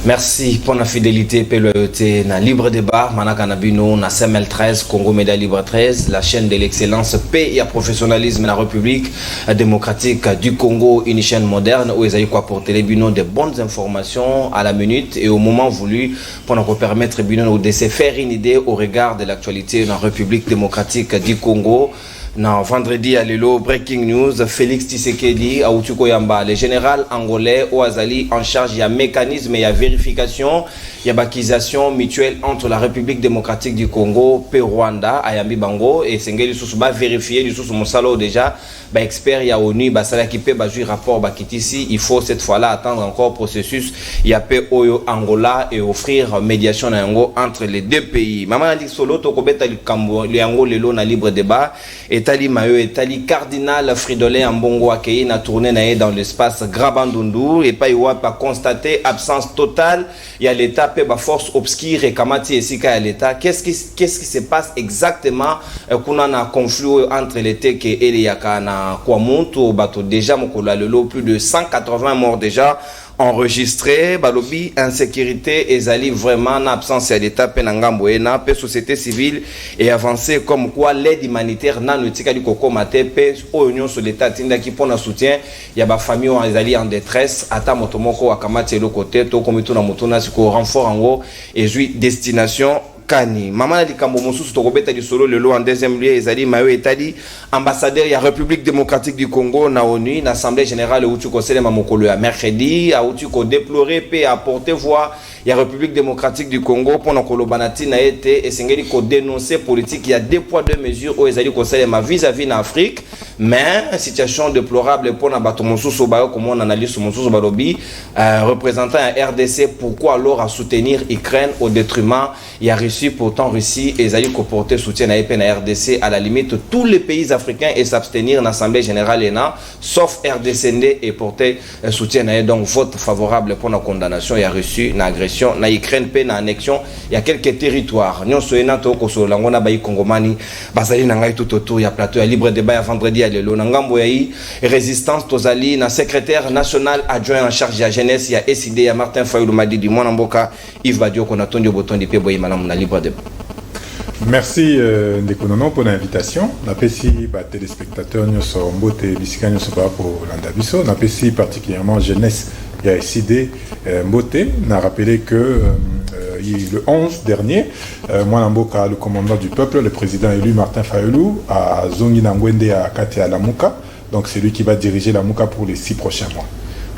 Merci pour la fidélité et loyauté. Na Libre Débat, Manakanabino, na CML 13, Congo Média Libre 13, la chaîne de l'excellence, paix et professionnalisme de la République démocratique du Congo, une chaîne moderne où ils ont apporté les bino de bonnes informations à la minute et au moment voulu pour nous permettre de se faire une idée au regard de l'actualité de la République démocratique du Congo. Non, vendredi à l'élo, breaking news, Félix Tshisekedi, Aoutuko Yamba, le général angolais Ouazali en charge, il y a mécanisme, il y a vérification, il y a accusation mutuelle entre la République démocratique du Congo et Rwanda, Ayambi Bango, et Sengeli Sousouba vérifier, du Sousou Moussalo déjà, expert, il y a ONU, Sala qui peut jouer rapport, ici, il faut cette fois-là attendre encore processus, il y a Oyo Angola et offrir médiation entre les deux pays. Maman Ali Solo, Tokobeta Lukambo, le Ango, le Lona Libre Débat, et Tali Mayo et Tali Cardinal Fridolin Mbongo Akei n'a tourné dans l'espace Grabandundu et pas constaté absence totale. Il y a l'État pe force obscure et Kamati et Sika à l'État. Qu'est-ce qui se passe exactement qu'on a un conflit entre l'État et Eliaka na Kwamuntu bateau déjà Mokola Lelo, plus de 180 morts déjà enregistré, balobi insécurité ezali vraiment en absence à l'état penangambo et na pe société civile et avancé comme quoi l'aide humanitaire na notika du koko mate pe union sur l'état tinda qui pour un soutien il y a ba famille ezali en détresse ata motomoko akamati le côté to komito na motona siko renfort en haut et jui destination Kani. Maman di kambo mosusu tokobeta di solo lelo en deuxième lieu ezali mayo etali ambassadeur ya République démocratique du Congo na ONU na assemblée générale où tu conseilles mamokolo ya mercredi a où tu ko déplorer pe apporter voix ya République démocratique du Congo pour na kolobanati na été esengeli ko dénoncer politique il y a deux poids deux mesures où ezali conseil ma vis-à-vis na Afrique mais situation déplorable pour na bato mosusu ba comme on analyse mosusu balobi représentant à RDC pourquoi alors à soutenir Ukraine au détriment il y a pourtant Russie et Zali porter soutien à la RDC à la limite tous les pays africains et s'abstenir dans l'Assemblée générale ENA sauf RDC et porter soutien à donc vote favorable pour la condamnation et a reçu l'agression na Ukraine pe na annexion il y a quelques territoires nous soyons to ko so langona bayi Kongomani bazali na ngai tout autour il y a plateau ya Libre Débat vendredi à lelo na ngambo ya résistance tozali na secrétaire national adjoint en charge de la jeunesse il y a SID ya Martin Fayulu Madidi mwana mboka Yves Badio Konatondio Botondi pe boyi malam na Libre Débat. Merci Ndekonono pour l'invitation. Napesi téléspectateurs nyonso mbote bisika nyonso pour l'andabiso. Napesi particulièrement jeunesse ya SID mbote. N'a rappelé que le 11 dernier, Mwanamboka, le commandant du peuple, le président élu Martin Fayulu, a zongi nangwende à Kate à Lamuka. Donc c'est lui qui va diriger Lamuka pour les 6 prochains mois.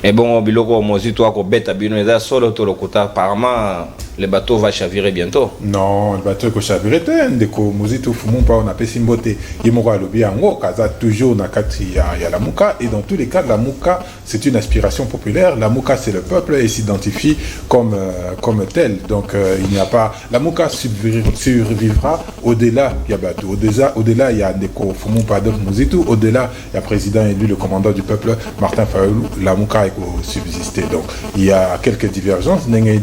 Et bon, biloko mozi toi ko beta bino eza solo to lokota apparemment le bateau va chavirer bientôt. Non, le bateau va chavirer ndeko mozi to fumu pa on appelle simbote yimoko alobi yango kaza toujours na kati ya la muka et dans tous les cas la muka c'est une aspiration populaire, la muka c'est le peuple et s'identifie comme tel. Donc il n'y a pas la muka survivra au-delà il y a bateau au-delà il y a ndeko fumu pa de mozitu au-delà il y a président élu le commandant du peuple Martin Fayulu la muka subsister. Donc il y a quelques divergences mais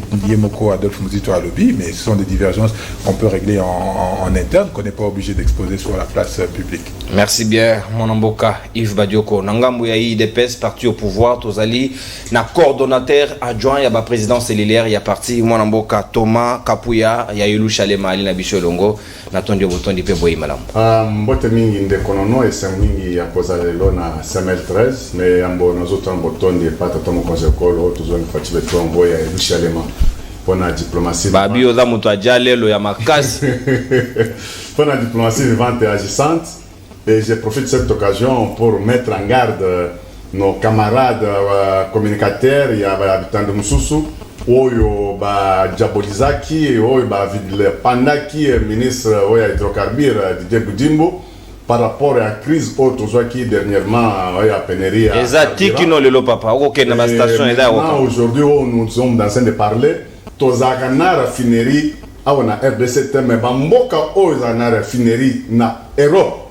ce sont des divergences qu'on peut régler en interne, qu'on n'est pas obligé d'exposer sur la place publique. Merci bien mon mboka Yves Badioko nangambo ya IDPS parti au pouvoir tozali na coordonnateur adjoint ya ba président cellulaire ya parti mon mboka Thomas Kapuya ya Yulu Chalema ali na Bicholongo na tondio botondi pe boyi malam mbote mingi ndekonono et mingi ya kozalelo na CML 13 mais ambo nozoto botondi pata tomo konsekolo tozoni fatile tongo ya Yulu Chalema pour la diplomatie. Babi oza muto ajalelo ya makasi. Pour la diplomatie vivante et agissante. Et je profite de cette occasion pour mettre en garde nos camarades communicateurs, il y a habitants de Moussoussou, Oyo ba Diabolizaki, Oyo ba Pandaki, ministre Oya hydrocarbures Didier Boudimbo, par rapport à la crise qui dernièrement a pénéri à. Exact, qui n'ont le papa, aucun de ma station est là. Aujourd'hui, nous sommes en train de parler. Tozaka na raffinerie awana RDC mais bamboka oza na raffinerie na Europe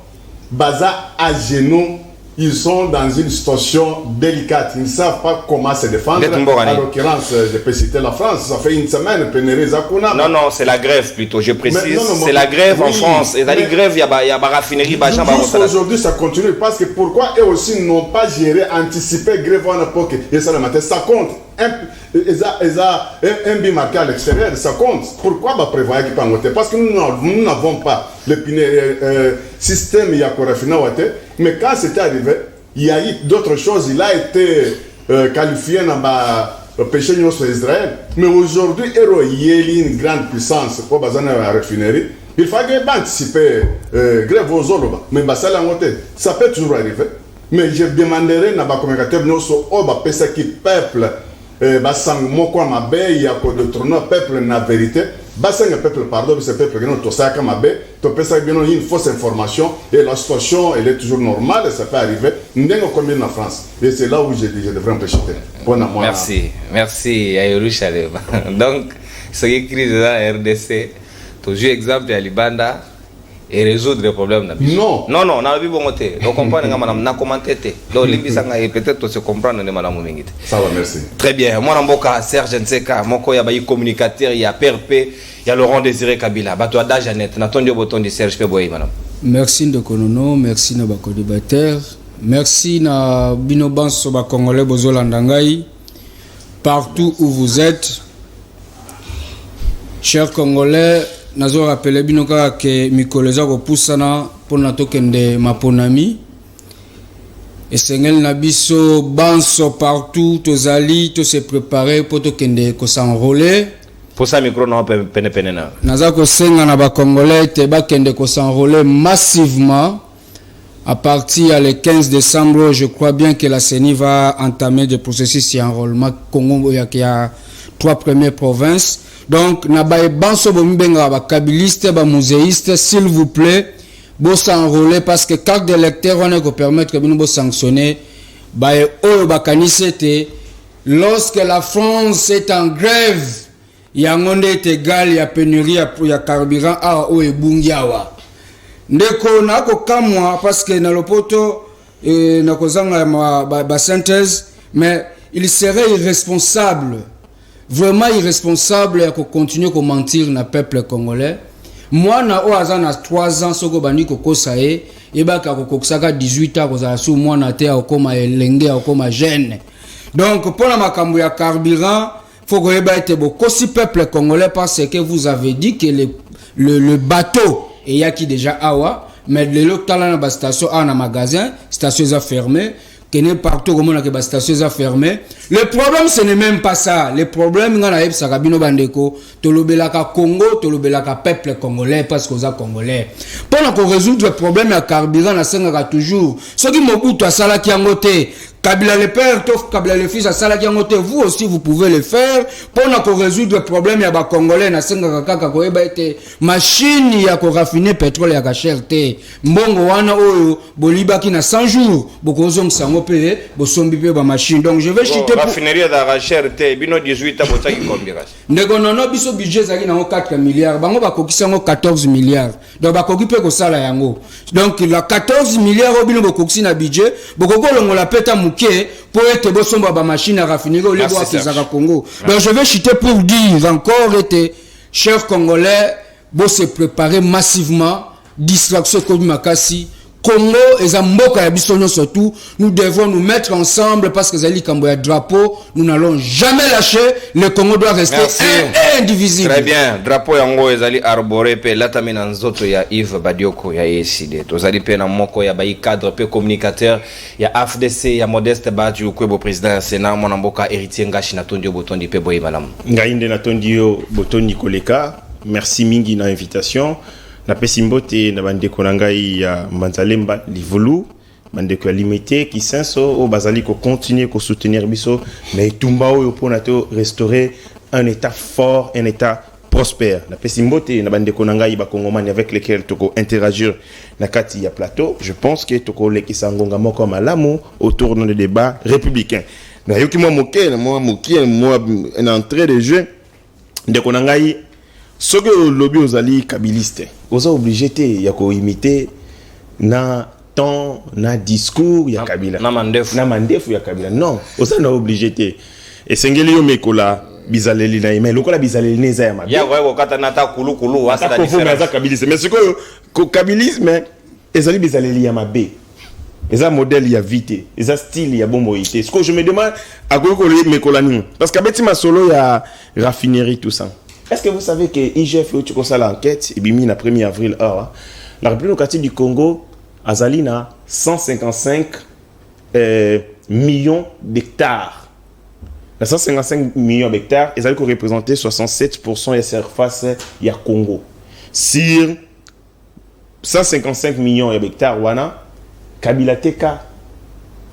baza à genoux ils sont dans une situation délicate ils ne savent pas comment se défendre en l'occurrence je peux citer la France ça fait une semaine pénurie zakuna non c'est la grève plutôt je précise c'est la grève en France et dans les grèves il y a raffinerie bajan aujourd'hui ça continue parce que pourquoi eux aussi n'ont pas géré anticipé grève en époque et ça le matin ça compte un but marqué à l'extérieur, ça compte. Pourquoi bah, prévoir qu'il peut parce que nous n'avons pas le système mais quand c'était arrivé, il y a eu d'autres choses. Il a été qualifié dans péché sur Israël. Mais aujourd'hui, il y a une grande puissance pour la raffinerie. Il faut anticiper grève aux autres. Mais ça peut toujours arriver. Mais je demanderai à communicateur qui peuple basang moko mabe ya ko de tourner peuple na vérité basang peuple pardon ce peuple que nous to ça comme mabe to pesa bien une fausse information et la situation elle est toujours normale ça peut arriver ndengo comme en France et c'est là où je devrais me jeter bon à moi. Merci à Yerushalem. Donc ce qui est écrit dans la RDC toujours exemple à Libanda et résoudre les problèmes. Non, on a vu bon côté. Donc comprendre madame na commenter donc limbisanga et peut-être se comprendre de madame Mingite. Ça va, merci. Très bien. Moi namboka Serge Nseka, moko ya bayi communicateur, il y a PRP, il y a Laurent Désiré Kabila. Bato ada Jeannette, n'attendez bouton de Serge Peboy madame. Merci de Konono, merci na bako débatteur, merci na binoban soba congolais bozolandangai partout où vous êtes. Chers Congolais, nazo rappelé binoka que mikoleza ko pusana pona tokende maponami esengel na biso banso partout tozali to se préparer pour tokende ko s'enrôler pour ça micro non pene na naza ko senga na ba congolais te ba kende ko s'enrôler massivement à partir le 15 décembre. Je crois bien que la CENI va entamer des processus d'enrôlement Congo ya 3 premières provinces. Donc, nabaye banso bombenga ba kabiliste ba muséiste s'il vous plaît, bo s'enrôler parce que carte d'électeur on est ko permettre que bo sanctionner ba o ba kanisete lorsque la France est en grève, il y a monde est égal, il y a pénurie il y a carburant a o ebungiawa. Ndeko na ko kamwa parce que na lopoto na kozanga ba synthèse mais il serait irresponsable. Vraiment irresponsable de continuer à mentir na peuple congolais. Moi na oaza na 3 ans soko bandi kokosae ebaka kokosaka 18 ans kozala sou moi na te akoma elenge akoma jeune. Donc pour la makambo ya carburant faut que eba ete bokosi peuple congolais parce que vous avez dit que le bateau et y a qui déjà awa mais le local na ba station a na magasin station a fermé que n'est partout comme on a que la station est fermée. Le problème ce n'est même pas ça. Le problème on a ça kabino bandeko tolobelaka Congo, tolobelaka peuple congolais parce qu'on a congolais. Pendant qu'on résoudre le problème la carburant na sengaka toujours. Ce qui Mobutu a sala ki angote Kabila le père, Kabila le fils, à Salaki Angote, vous aussi vous pouvez le faire. Pendant qu'on résoudre le problème, il y a des Congolais, il y a des machines, il y a des raffiner pétrole, il y a des cherté. Mbongo wana oyo, boliba qui na 100 jours, beaucoup de sango payé, bosombi payé ba machine. Donc je vais chuter pour raffinerie de cherté, bino 18 ans bota qui combien? Ndeko nono biso budget zaki na 4 milliards, bango ba kokisa ngo 14 milliards. Donc ba kokipe ko sala yango. Donc la 14 milliards obino bokokisi na budget, bokoko longo la peta pour être bosomba ba machine à raffiner au lieu de Congo. Donc je vais chuter pour dire encore été chers Congolais, vous se préparer massivement distraction comme Makassi Congo et Zamboka Yabisonyo surtout, nous devons nous mettre ensemble parce que Zali Kamboya drapeau, nous n'allons jamais lâcher, le Congo doit rester indivisible. Très bien, drapeau yango ezali arboré pe latamina nzoto ya Yves Badioko ya ECD. Tozali pe na moko ya bayi cadre pe communicateur ya AFDC ya Modeste Badju kwebo président ya Sénat mwana mboka héritier ngashi na tondio botondi pe boye malam. Ngainde na tondio botondi koleka. Merci mingi na invitation. Na pesimbote na bandeko na ngai ya Mbanzalemba Livulu bandeko ya limité qui senso o bazali ko continuer ko soutenir biso mais tumba oyo pona to restaurer un état fort, un état prospère. Na pesimbote na bandeko na ngai ba kongomani avec lesquels toko interagir na kati ya plateau. Je pense que toko lekisa ngonga moko malamu autour de débat républicain. Na yoki moi une entrée de jeu ndeko na ngai soki lobby ozali kabiliste oza obligé te ya ko imiter na ton na discours ya Kabila na mandefu ya Kabila non oza na obligé te esengeli yo mekola bizaleli na ime lokola bizaleli neza ya mabe ya wewe kata nata kulu wasa da différence kabiliste mais siko ko kabilisme ezali bizaleli ya mabe Et un modèle, il y a vite. Et un style, il y a bon moïté. Ce que je me demande, à quoi mes colonies. Parce qu'à Betty Masolo, il y a raffinerie, tout ça. Est-ce que vous savez que IGF, tu as l'enquête, et bien, le 1er avril, la République démocratique du Congo, Azalina, 155 millions d'hectares. Les 155 millions d'hectares, ils allaient représenter 67% de surface, il y a Congo. Sur 155 millions d'hectares, Kabila Teka,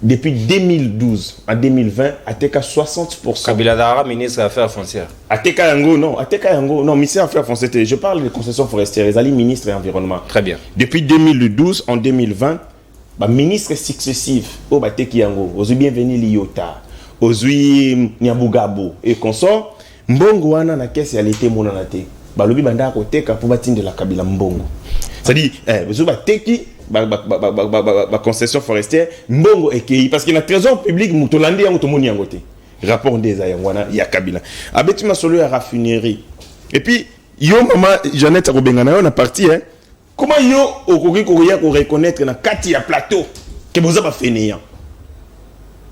depuis 2012 à 2020, a Teka 60%. Kabila Dara, ministre des Affaires foncières. A Teka Yango, non, ministre des Affaires foncières, je parle des concessions forestières, ils allaient ministre de l'Environnement. Très bien. Depuis 2012, en 2020, ministre successif, au Bateki Yango, aux bienvenus Liota, aux Nyabugabo et consort, Mbongo wana na kesi ya l'été monanate. Balobi banda ko teka pour batinde la Kabila Mbongo. C'est-à-dire, vous bateki concession forestière, Mbongo ekei parce qu'il y a un trésor public mutolandi yango to moni yango te. Rapport des ayangwana ya Kabila. Abeti masolo ya raffinerie. Et puis yo maman Jeannette Robengana on a parti hein. Comment yo okoki koya ko reconnaître na kati ya plateau que vous avez fait néant.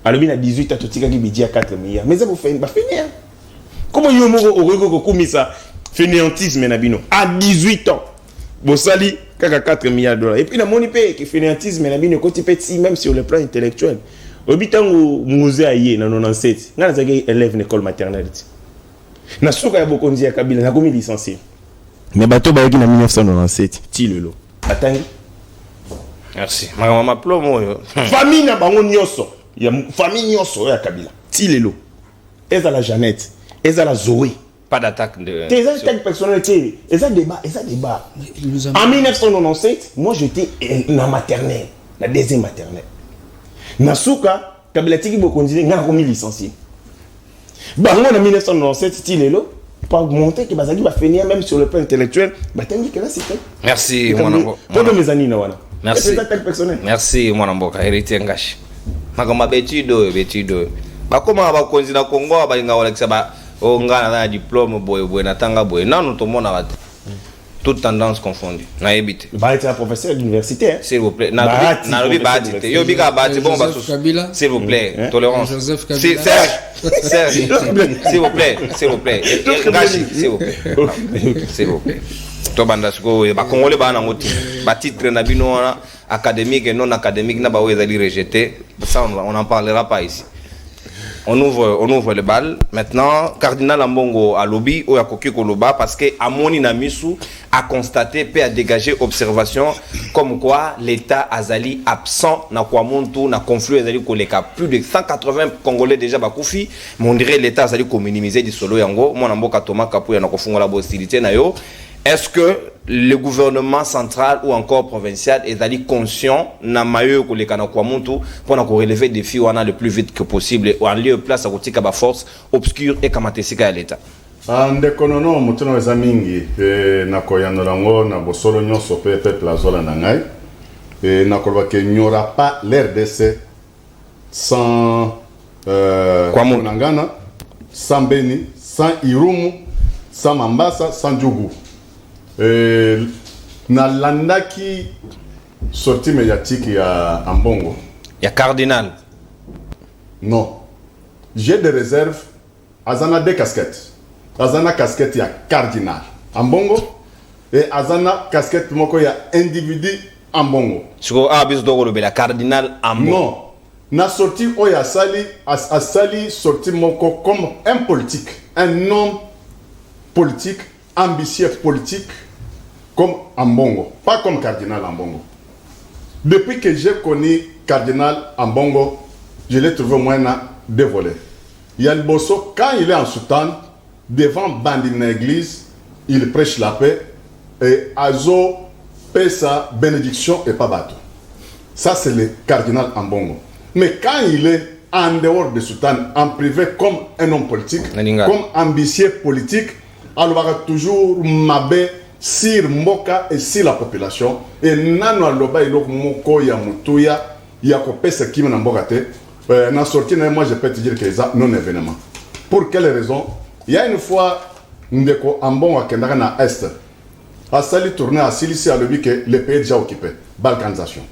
Alors bien à 18 ans totika ki bidji à 4 milliards. Mais ça vous fait ba fainéant. Comment yo moko okoki ko komisa fainéantisme na bino à 18 ans. Bosali kaka 4 milliards de dollars. Et puis na moni pe que fainéantisme na bino côté petit même sur le plan intellectuel. Obitango musée aye na 97. Ngana zaki élève d'école maternelle. Na suka ya bokonzi ya Kabila na komi licencié. Mais bateau ba yaki na 1997 ti lelo. Atangi. Merci. Maman plomo yo. Famille na bango nyonso. Ya famille nyonso ya Kabila. Ti lelo. Ezala Jeannette, ezala Zoé. Pas d'attaque de. Tes attaques personnelles, ezala débat. En 1997, moi j'étais na maternelle, la deuxième maternelle. Nasuka Kabila tiki bokonzi nga komi licencié. Bango en 1997 ti lelo. Pour montrer que Bazali va finir même sur le plan intellectuel, que là c'était. Merci mon ambo. Mes amis nawana. Merci. Merci mon ambo. Héritier ngashi. Makoma betido. Ba koma ba konzi na Congo ba inga wala kisaba o ngana na diplôme boy na tanga boy. Nanu to mona wat. Toutes tendances confondues. Na ebite. Ba être professeur d'université hein. S'il vous plaît. Na lobi ba dit. Yo bika ba dit bon ba s'il vous plaît. Tolérance. Joseph Kabila. Serge, s'il vous plaît. Ngashi, s'il vous plaît. S'il vous plaît. Tobanda siko ba Congolais ba na ngoti. Ba titre na bino académique et non académique na ba wezali rejeté. Ça on n'en parlera pas ici. On ouvre le bal. Maintenant, Cardinal Ambongo a lobby ou a koki koloba parce que Amoni Namisu a constaté et a dégagé observation comme quoi l'État azali absent na kwa montu na conflit azali koleka plus de 180 Congolais déjà bakoufi mais on dirait l'État azali ko minimiser di solo yango mon amboka Thomas Kapuya na kofungola hostilité na yo. Est-ce que le gouvernement central ou encore provincial est allé conscient na mayo ko leka na kwa montu pour na ko relever défi wana le plus vite que possible ou en lieu place à kotika ba force obscure et kamatesika ya l'État? Ndeko nono mutuno eza mingi na koyanola ngo na bosolo nyonso pe peuple azola na ngai na koloba que il n'y aura pas l'RDC sans Nangana, sans Beni, sans Irumu, sans Mambasa, sans Djougou. Na landaki sortie médiatique ya Ambongo. Il y a Cardinal. Non. J'ai des réserves. Azana deux casquettes. Azana casquette ya Cardinal Ambongo et Azana casquette moko ya individu Ambongo. Siko abis dogo la Cardinal Ambongo. Non. Na sorti oya sali asali sorti moko comme un politique, un homme politique, ambitieux politique comme Ambongo, pas comme Cardinal Ambongo. Depuis que j'ai connu Cardinal Ambongo, je l'ai trouvé au moins deux volets. Yann Bosso, quand il est en soutane, devant Bandine l'église, il prêche la paix et Azo paie sa bénédiction et pas bateau. Ça, c'est le Cardinal Ambongo. Mais quand il est en dehors de soutane, en privé, comme un homme politique, comme ambitieux politique, alors il va toujours m'abbé sur Mboka et sur la population. Et nano aloba il moko ya mutuya ya kopesa kimi na mboka te. Na sorti moi je peux te dire que ça non événement. Pour quelle raison? Il y a une fois ndeko Ambongo akendaka na est. A sali tourner à Silici à l'objet que le pays est déjà occupé. Balkanisation.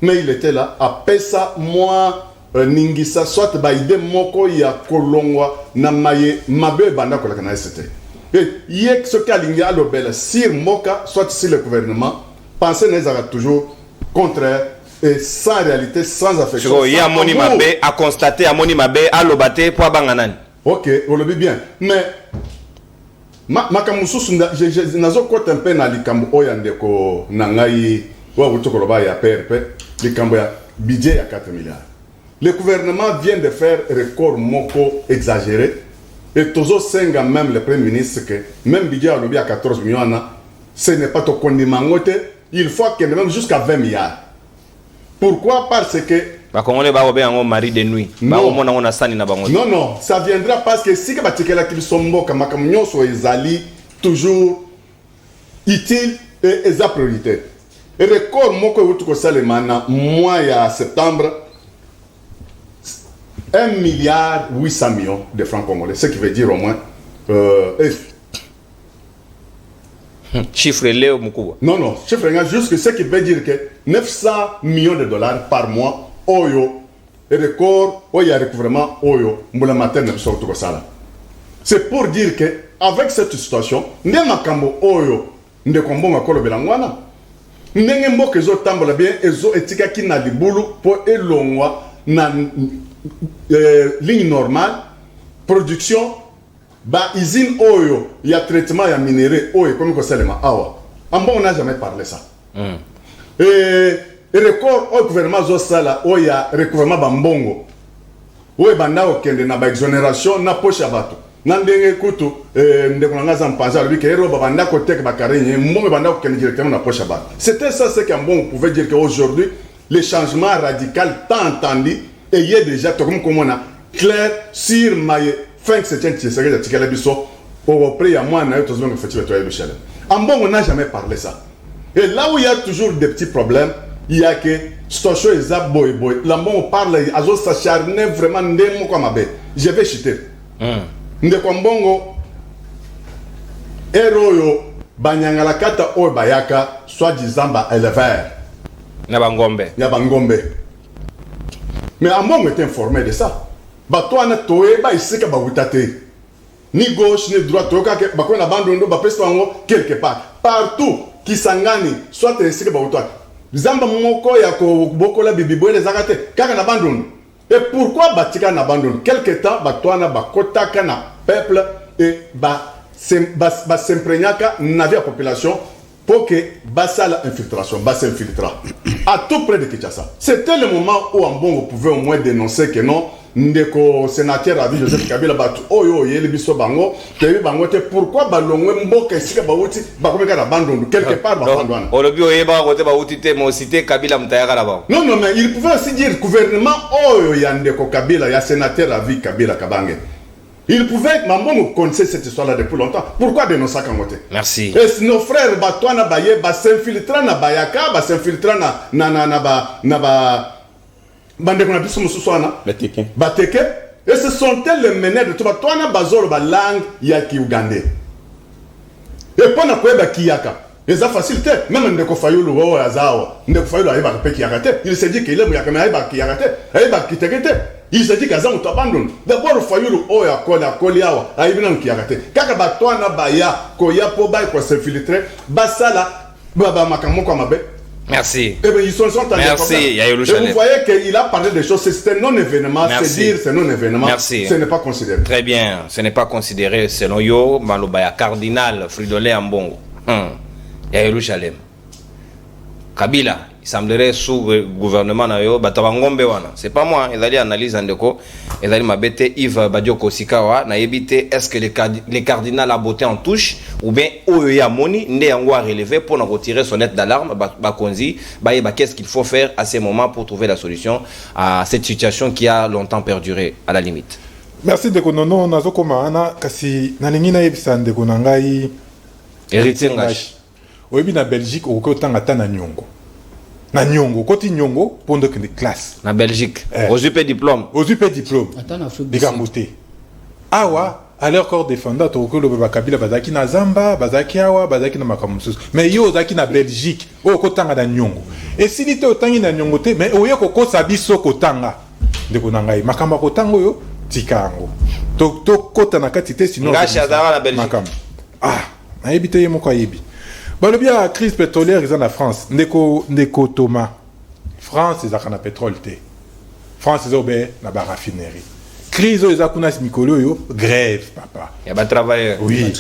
mais il était là à pesa moi ningisa soit ba idée moko ya kolongwa na maye mabe banda ko la kana c'était et yek ce kalingi a l'obel sir moka soit si le gouvernement pensait les toujours contraire et sans réalité sans affection il y a moni mabe à constater à moni mabe à lobate pour banganan. OK on le dit bien mais makamususu nazo kota mpe na likambo oya ndeko na ngai wa utokoloba ya PRP likambo ya budget ya 4 milliards. Le gouvernement vient de faire record moko exagéré et tozo senga même le premier ministre que même budget à lobby à 14 millions ce n'est pas to kondimangote, il faut que même jusqu'à 20 milliards. Pourquoi? Parce que ba Congolais ba obe en mari de nuit. Ba omona ona sani na bango. Non non, ça viendra parce que si que batikela kilsombo kama kamnyoso ezali toujours utile et eza priorité. Et record moko wutuko salemana mois ya septembre 1 milliard 800 millions de francs congolais, ce qui veut dire au moins chiffre Léo Mukubwa. Non, chiffre juste que ce qui veut dire que 900 millions de dollars par mois, oyo, et record, oya recouvrement, oyo, mbula materne, c'est pour dire que, avec cette situation, ndema kambo oyo, ndekombo makolo belangwana, ndenge mboke zo tambola bien, ezo etika ki na libulu, po elongwa, na ligne normale, production, ba usine oyo, il y a traitement, il y a minéraux, oyo, comme on sait awa. En bon, on n'a jamais parlé ça. Et record au gouvernement Zosala, oyo, il y a recouvrement bambongo. Oyo, banda okende na ba exonération, na poche ya bato. Nandenge kutu, ndeko nangaza mpanza, lui, que ero banda kotek bakarenye, mbongo banda okende directement na poche ya bato. C'était ça, ce qu'un bon pouvait dire qu'aujourd'hui, les changements radicaux tant entendus, et il y a déjà, comme on a clair sur ma fin que c'était un tisseré de Tikala Bisso, au prix à moi, on a eu toujours un petit peu de Michel. En bon, on n'a jamais parlé ça. Et là où il y a toujours des petits problèmes, il y a que Stocho et Zab Boy. Là, bon, on parle, Azo s'acharne vraiment de mon comme abbé. Je vais chuter. Ndekwambongo, Eroyo, Banyangalakata, O Bayaka, soi-disant, éleveur. Nabangombe. Mais Ambongo est informé de ça. Toi, on a toé, ici, ni gauche, ni droite, on a abandonné, quelque part. Partout, qui s'engane, soit ici, Zamba Moko, Yako, Bokola, Bibibo, les arrêtés, car on abandonne. Et pourquoi Batika n'abandonne? Quelque temps, toi, on a Bakotaka, na peuple, et s'imprégnaca, navire population, pour que Bassala infiltration, Bassa infiltra. À tout près de Kinshasa. C'était le moment où Ambongo pouvait au moins dénoncer que non, ndeko sénateur a vu Joseph Kabila batu oyo yeli biso bango, kebi bango te pourquoi balongwe mboka esika bawuti bakomeka na bandondu quelque part bandwana. Olobi oyeba kote bawuti te mo cité Kabila mutayaka la ba. Non mais il pouvait aussi dire gouvernement oyo ya ndeko Kabila ya sénateur a vu Kabila Kabange. Il pouvait, maman connaissait cette histoire-là depuis longtemps. Pourquoi dénoncer Kangote? Merci. Et nos frères, Batouana Baye, s'infiltrant na Bayaka, s'infiltrant Bandekona Bissou Moussousouana, Bateke. Et ce sont elles les meneurs de tout. Batouana Bazor, langue Yaki Ougandais. Et pas na Kweba Kiyaka. Et ça facilité. Même Ndeko Fayulu, Azawa, Ndeko Fayulu, Aïba Kiyakate. Il s'est dit qu'il est Yakame Aïba Kiyakate, Aïba Kitekete. Il s'est dit qu'Azam t'abandonne. D'abord, Fayulu, Oya, Koliawa, Aïbinan Kiyakate. Kaka Batouana Baya, Koya Poba, quoi s'infiltrer, Basala, Baba Makamoko Amabe. Merci. Eh bien, ils sont merci. Et vous voyez qu'il a parlé des choses, c'est un non-événement, c'est dire c'est non-événement. Merci. Ce n'est pas considéré. Très bien, ce n'est pas considéré selon Yo, Malobaya, cardinal, Fridolin Ambongo. Yayerusalem. Kabila, il semblerait sous gouvernement nayo batavangombe wana. C'est pas moi, il a dit analyse andeko, il a dit ma bête Yves Badioko Sikawa na évité est-ce que les cardinals a botté en touche ou bien Oya Moni ne yango a relevé pour retirer son sonnette d'alarme Bakonzi, qu'est-ce qu'il faut faire à ces moments pour trouver la solution à cette situation qui a longtemps perduré à la limite. Merci de konono nazokoma ana kasi nalingi na yebisa ndeko nangai Héritier Ngash. Oyebi na Belgique okotanga tana nyongo. Na nyongo koti nyongo pendant que les classes na Belgique aux UP diplôme diplôme attends Afrique dikambote awa à leur corps défendant tokolo bakabila bazaki na Zamba bazaki awa bazaki na makamususu mais yo zaki na Belgique o kotanga na nyongo et si lite otangi na nyongo te mais oye kokosa biso kotanga ndeko na ngai makamba kotanga yo tikango to kota na kati te sinon ngashi azara na Belgique makamba na ebite ye moko ayebi balobi ya crise pétrolière eza na France ndeko Thomas France ezaka na pétrole te France ezobe na ba raffinerie crise eza kuna mikolo yo grève papa ya ba travailleurs oui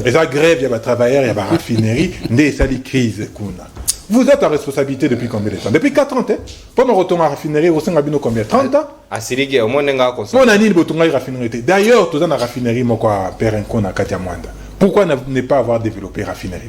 eza grève ya ba travailleurs ya ba raffinerie nde sali crise kuna vous êtes en responsabilité depuis combien de temps depuis 4 ans pour nous retourner à la raffinerie au sein de combien 30 ans asiriki au moins nga ko on a ni botunga raffinerie d'ailleurs tout dans la raffinerie moko a perenko na katia mwanda pourquoi ne pas avoir développé raffinerie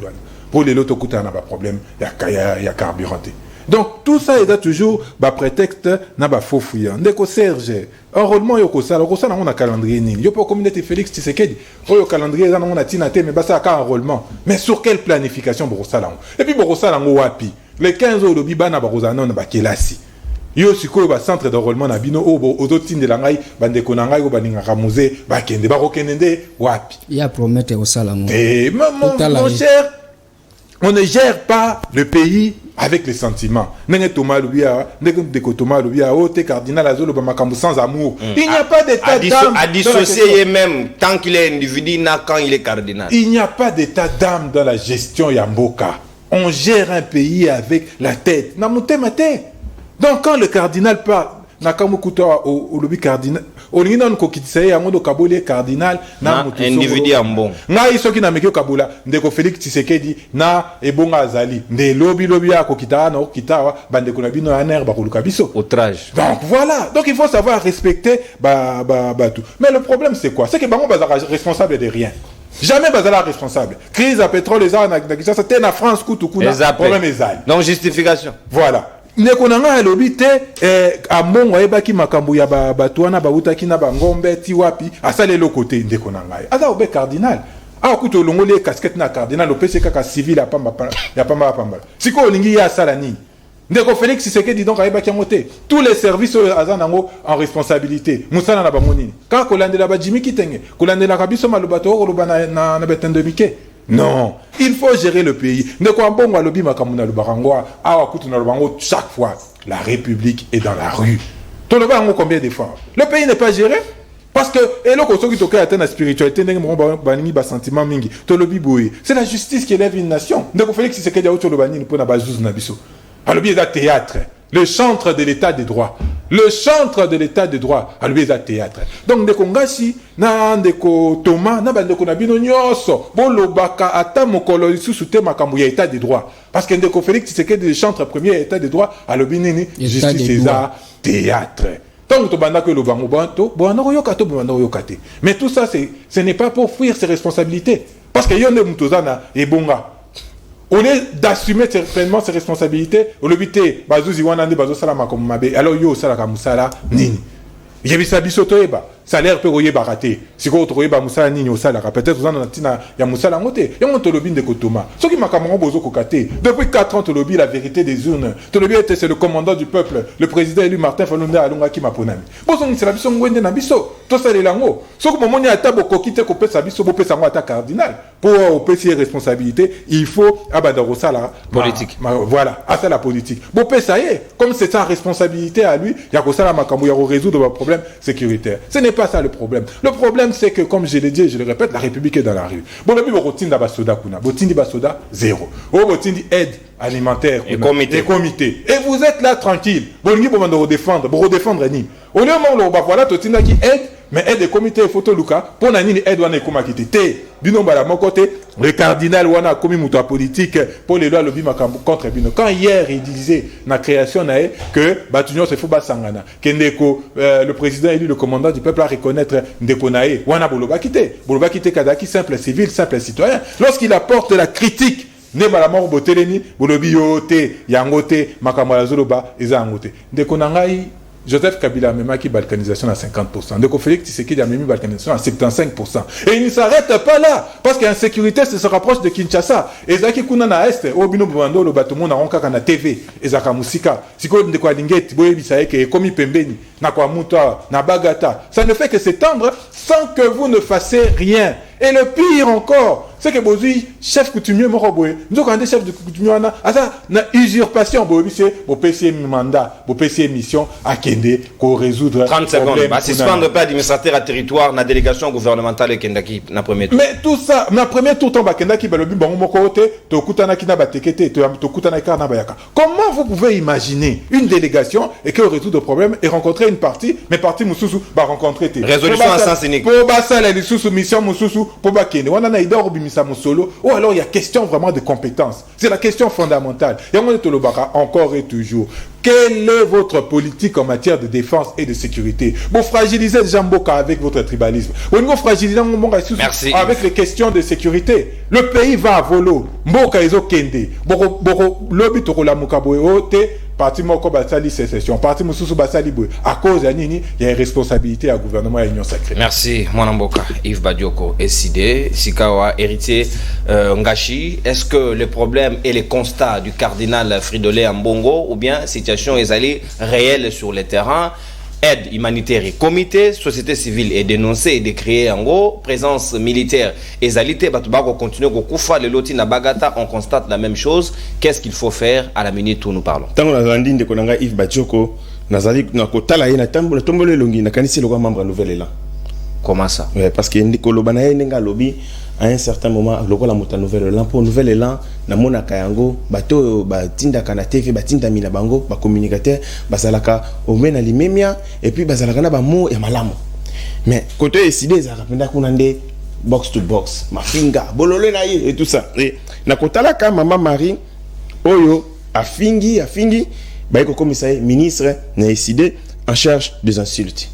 pour les lotos coûter na ba problème ya carburant. Donc tout ça est toujours ba prétexte na ba faux fouillant. Ndeko Serge, enrôlement yoko sala on a calendrier ni. Yo pour communauté Félix Tshisekedi, yo calendrier za on a tinate mais ba ça ka enrôlement. Mais sur quelle planification borosala? Et puis borosala ngo wapi? Les 15 au lobi bana barozana na ba kelasi. Yo sikoyo ba centre d'enrôlement na bino o ozotinde la ngai bandeko na ngai o baninga ramuze ba kende ba rokende wapi? Il a promettre au sala ngo. Et mon cher, on ne gère pas le pays avec les sentiments. Nenge Thomas Lubia, Ndeko Thomas Lubia, Ote Cardinal Azolo Bamakambu sans amour. Il n'y a pas d'état d'âme. À dissocier même, tant qu'il est individu, quand il est cardinal. Il n'y a pas d'état d'âme dans la gestion Yamboka. On gère un pays avec la tête. Namute mate. Donc quand le cardinal parle, Nakamukuta au lobby cardinal, au linon kokitsaye yango kabole cardinal na mutu individu ambon. Na isoki na mekio kabula ndeko Félix Tshisekedi na ebonga azali nde lobby ya kokita na okitawa bandeko na bino ya ner ba koluka biso outrage. Donc voilà, donc il faut savoir respecter tout. Mais le problème c'est quoi? C'est que bango bazara responsable de rien. Jamais bazala responsable. Crise à pétrole les na c'était na France kutukuna problème ezali. Non justification. Voilà. Nekonanga alobi te amongo ebaki makambo ya batwana bautaki na bangombe ti wapi asale lo côté ndekonanga aza obe cardinal akuto longole casquette na cardinal opese kaka civil ya pamba siko olingi ya sala nini ndeko Félix Tshisekedi donc ayebaki moté tous les services aza nango en responsabilité musala na bango nini ka kolandela ba Jimmy Kitenge kolandela kabiso malobato koloba na betendo mike. Non, il faut gérer le pays. Chaque fois, la République est dans la rue. Combien de fois? Le pays n'est pas géré. Parce que, la spiritualité, c'est la justice qui élève une nation. Théâtre. Le chantre de l'état de droit. Le chantre de l'état de droit. À lui, théâtre. Donc, ndeko ngasi, na ndeko Thomas, na bandeko na bino nyoso, bolo baka ata mokolo lisusu te makambo ya état de droit. Parce que ndeko Félix Tshisekedi le chantre premier état de droit, à l'obinini, justice César, théâtre. Donc, to banda que le bango banto, yokate. Mais tout ça, ce n'est pas pour fuir ses responsabilités. Parce que yonde mutozana et bonga. Au lieu d'assumer certainement ses responsabilités, au lieu de bazouzi wanande bazo salama comme mabe, alors yo salaka musala nini. Yebisa bisoto eba, salaire peut oyeba raté. Si ko otoyeba musala nini osala, peut-être vous en tina ya musala ngote. Ya monto lobi de Kotoma. Ce qui makamongo bozo kokate. Depuis 4 ans to lobi la vérité des urnes. To lobi était c'est le commandant du peuple, le président élu Martin Fayulu alonga ki maponami. Bozo ni sala biso ngwende na biso. To sala lango. Ce que momoni ata boko kite ko pesa biso bo pesa ngo ata cardinal. Pour pesa responsabilité, il faut abada rosala politique. Voilà, à ça la politique. Bo pesa comme c'est sa responsabilité à lui, ya ko sala makambo ya résoudre le problème sécuritaire. Ce n'est pas ça le problème. Le problème, c'est que, comme je l'ai dit et je le répète, la République est dans la rue. Bon, le botindi basoda kuna, botindi basoda zéro. Oh, botindi aide alimentaire et comité. Et vous êtes là tranquille. Bon, vous pouvez redéfendre ni. Au lieu de voilà, totina qui aide, mais aide des comités photo Luka pour nani aide wana ekoma kitete. Binomba la mon côté, le cardinal wana komi muta politique pour les lois lobby makambo contre bino. Quand hier il disait na création na que batunyo se faut basangana, que ndeko le président élu le commandant du peuple à reconnaître ndeko nae wana boloba kité kadaki simple civil, simple citoyen. Lorsqu'il apporte la critique ne malamor boteleni bolobi yote yangote makamala zoloba eza ngote ndeko nangai Joseph Kabila a qui balkanisation à 50%. Donc Félix Tshisekedi a mis balkanisation à 75%. Et il ne s'arrête pas là, parce qu'insécurité se rapproche de Kinshasa. Et Zaki Kuna na Est, Obino Bwando, le bâtiment na Ronka na TV, et Zaka Musika, Siko de quoi Lingeti, Boye Bisaeke, Komi Pembeni, na kwa Muta, na Bagata. Ça ne fait que s'étendre sans que vous ne fassiez rien. Et le pire encore, c'est que Bozui, chef coutumier Moroboé, nous avons des chefs de coutumier, na usurpation, c'est pour PC mandat, pour PC mission, à Kende, pour résoudre 30 secondes. Suspendre pas administrateur à territoire, na délégation gouvernementale Kendaki, na premier tour. Mais tout ça, na premier tour, tombe à Kendaki, balobi, bon, mon côté, Tokutana Kina Batekete, Tokutana Karna Bayaka. Comment vous pouvez imaginer une délégation et qu'elle résout le problème et rencontrer une partie, mais partie Moussoussou, va rencontrer. Résolution à sens unique. Pour Bassa, la mission Moussoussou, pour Bakene, on a Ida Robimisa Moussolo, ou alors il y a question vraiment de compétences. C'est la question fondamentale. Et on est encore et toujours. Quelle est votre politique en matière de défense et de sécurité? Vous fragilisez Jamboka avec votre tribalisme. Vous fragilisez Merci. Avec les questions de sécurité. Le pays va à volo. Mboka Ezo Kende. Boko Lobi Torola Mukaboe parti moko basali sécession, parti mususu basali boy. À cause de nini, il y a une responsabilité à gouvernement et union sacrée. Merci, Mwanamboka, Yves Badioko, SID, Sikawa, héritier Ngashi. Est-ce que le problème et les constats du cardinal Fridolin Ambongo ou bien situation est allée réelle sur le terrain? Aide humanitaire et comité, société civile est dénoncée et décriée en gros, présence militaire et zalité, Batubako continue au Koufa, le loti na Bagata, on constate la même chose. Qu'est-ce qu'il faut faire à la minute où nous parlons? Tant qu'on a rendu de Konanga Yves Badioko, Nazali, Nakotala, Natambo, la Tombole Longi, Nakanisi, le membre nouvel élan. Comment ça? Ouais, parce que Nikolobana Nenga Lobby, à un certain moment, le rôle de nouvel élan, pour nouvel élan, na mona kayango, bato, batinda kana TV, batinda mina bango, ba communicateur, bazalaka, omena limemia, et puis bazalaka na ba mo et malamu. Mais, côté décidé, ça rapenda kunande, box to box, mafinga, bolole na ye, et tout ça. Et, na kotala ka maman Marie, oyo, afingi, ba eko commissaire, ministre, na décidé, en charge des insultes.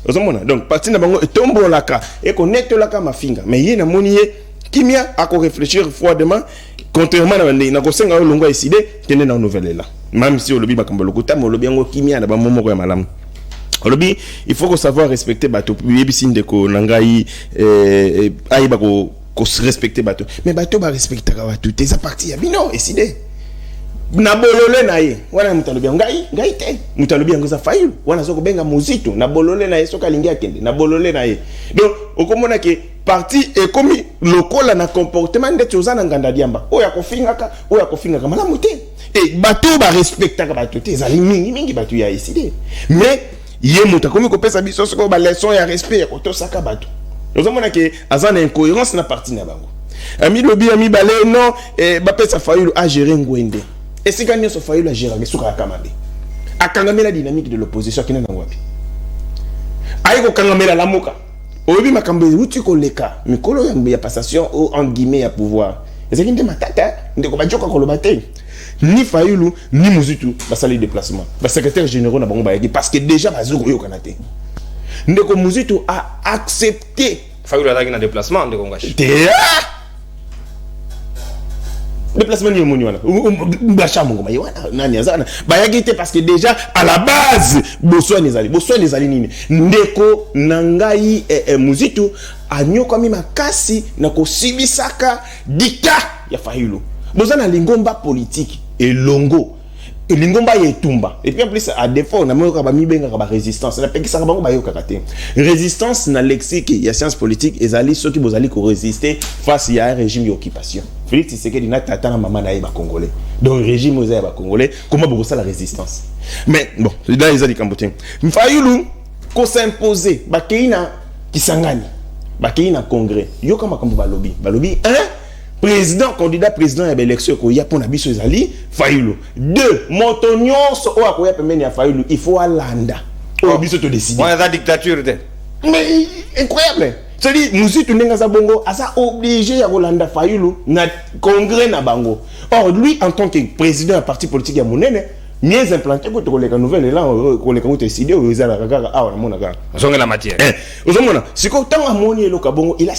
Donc, parti na bango, et tombo laka, et connecte laka mafinga, mais yé na moniye, Kimia a qu'on réfléchir froidement, contrairement à na kosenga longo décidé tenir dans nouvelle là. Même si au lobby bakambolo kota mo lobby ngo kimia na ba momo ko malam. Au lobby, il faut savoir respecter bato. Yebisin de ko nangai ayi ba ko respecter bato. Mais bato ba respecter ka bato. Tes parti ya bino décidé. Na bolole na ye. Wana mutalobi ngai te. Mutalobi ngo za fayu. Wana zoko benga muzito na bolole na ye soka lingi akende. Na bolole na ye. Donc, okomona ke parti et comme lokola na comportement de tozana nganda diamba oya kofingaka malamu te et bato ba respectaka bato te ezali mingi bato ya décidé mais ye muta komi ko pesa biso soko ba leçon ya respect ko tosaka bato ozomona ke azana incohérence na parti na bango ami lobi ami balé non et ba pesa fayulu a gérer ngwende et si gagner so fayulu a gérer suka kamande akangamela dynamique de l'opposition kina na wapi ayiko kangamela lamuka obi makambe uti koleka mikolo ya passation au en guillemets ya pouvoir ezali nde matata ndeko bajoka koloba te ni Fayulu ni Muzitu basali déplacement ba secrétaire général na bango bayaki parce que déjà bazoko yo kanate ndeko Muzitu a accepté Fayulu azaki na déplacement ndeko Ngashi déplacement ni moni wana bacha mongo mayi wana nani azana bayaki te parce que déjà à la base boswa nezali nini ndeko nangai Muzitu anyoka mi makasi na kosibisaka dika ya Fayulu bozana lingomba politique et longo et lingomba yetumba et puis en plus à défaut na moka ba mibenga ba résistance na pekisa bango ba yoka kate résistance na lexique ya science politique ezali ceux qui bozali ko résister face à un régime d'occupation Félix Tshisekedi na tata na maman na ba congolais donc régime oza ba congolais comment bosa la résistance mais bon là ezali kambotin Fayulu ko s'imposer ba keina kisangani ba keina congrès yoka makambo ba lobby candidat président à l'élection ko ya pona biso ezali Fayulu 2 montonyonso o akoya pemeni ya Fayulu il faut alanda o biso to décider on a la dictature de mais incroyable c'est-à-dire Muzitu ndenga za bongo asa obligé ya kolanda Fayulu na congrès na bango or lui en tant que président d'un parti politique ya monene mieux implanté ko to koleka nouvelle là koleka ko décider o ezala kaka awa na mona kaka zonga la matière ozomona siko tanga moni eloko bongo il a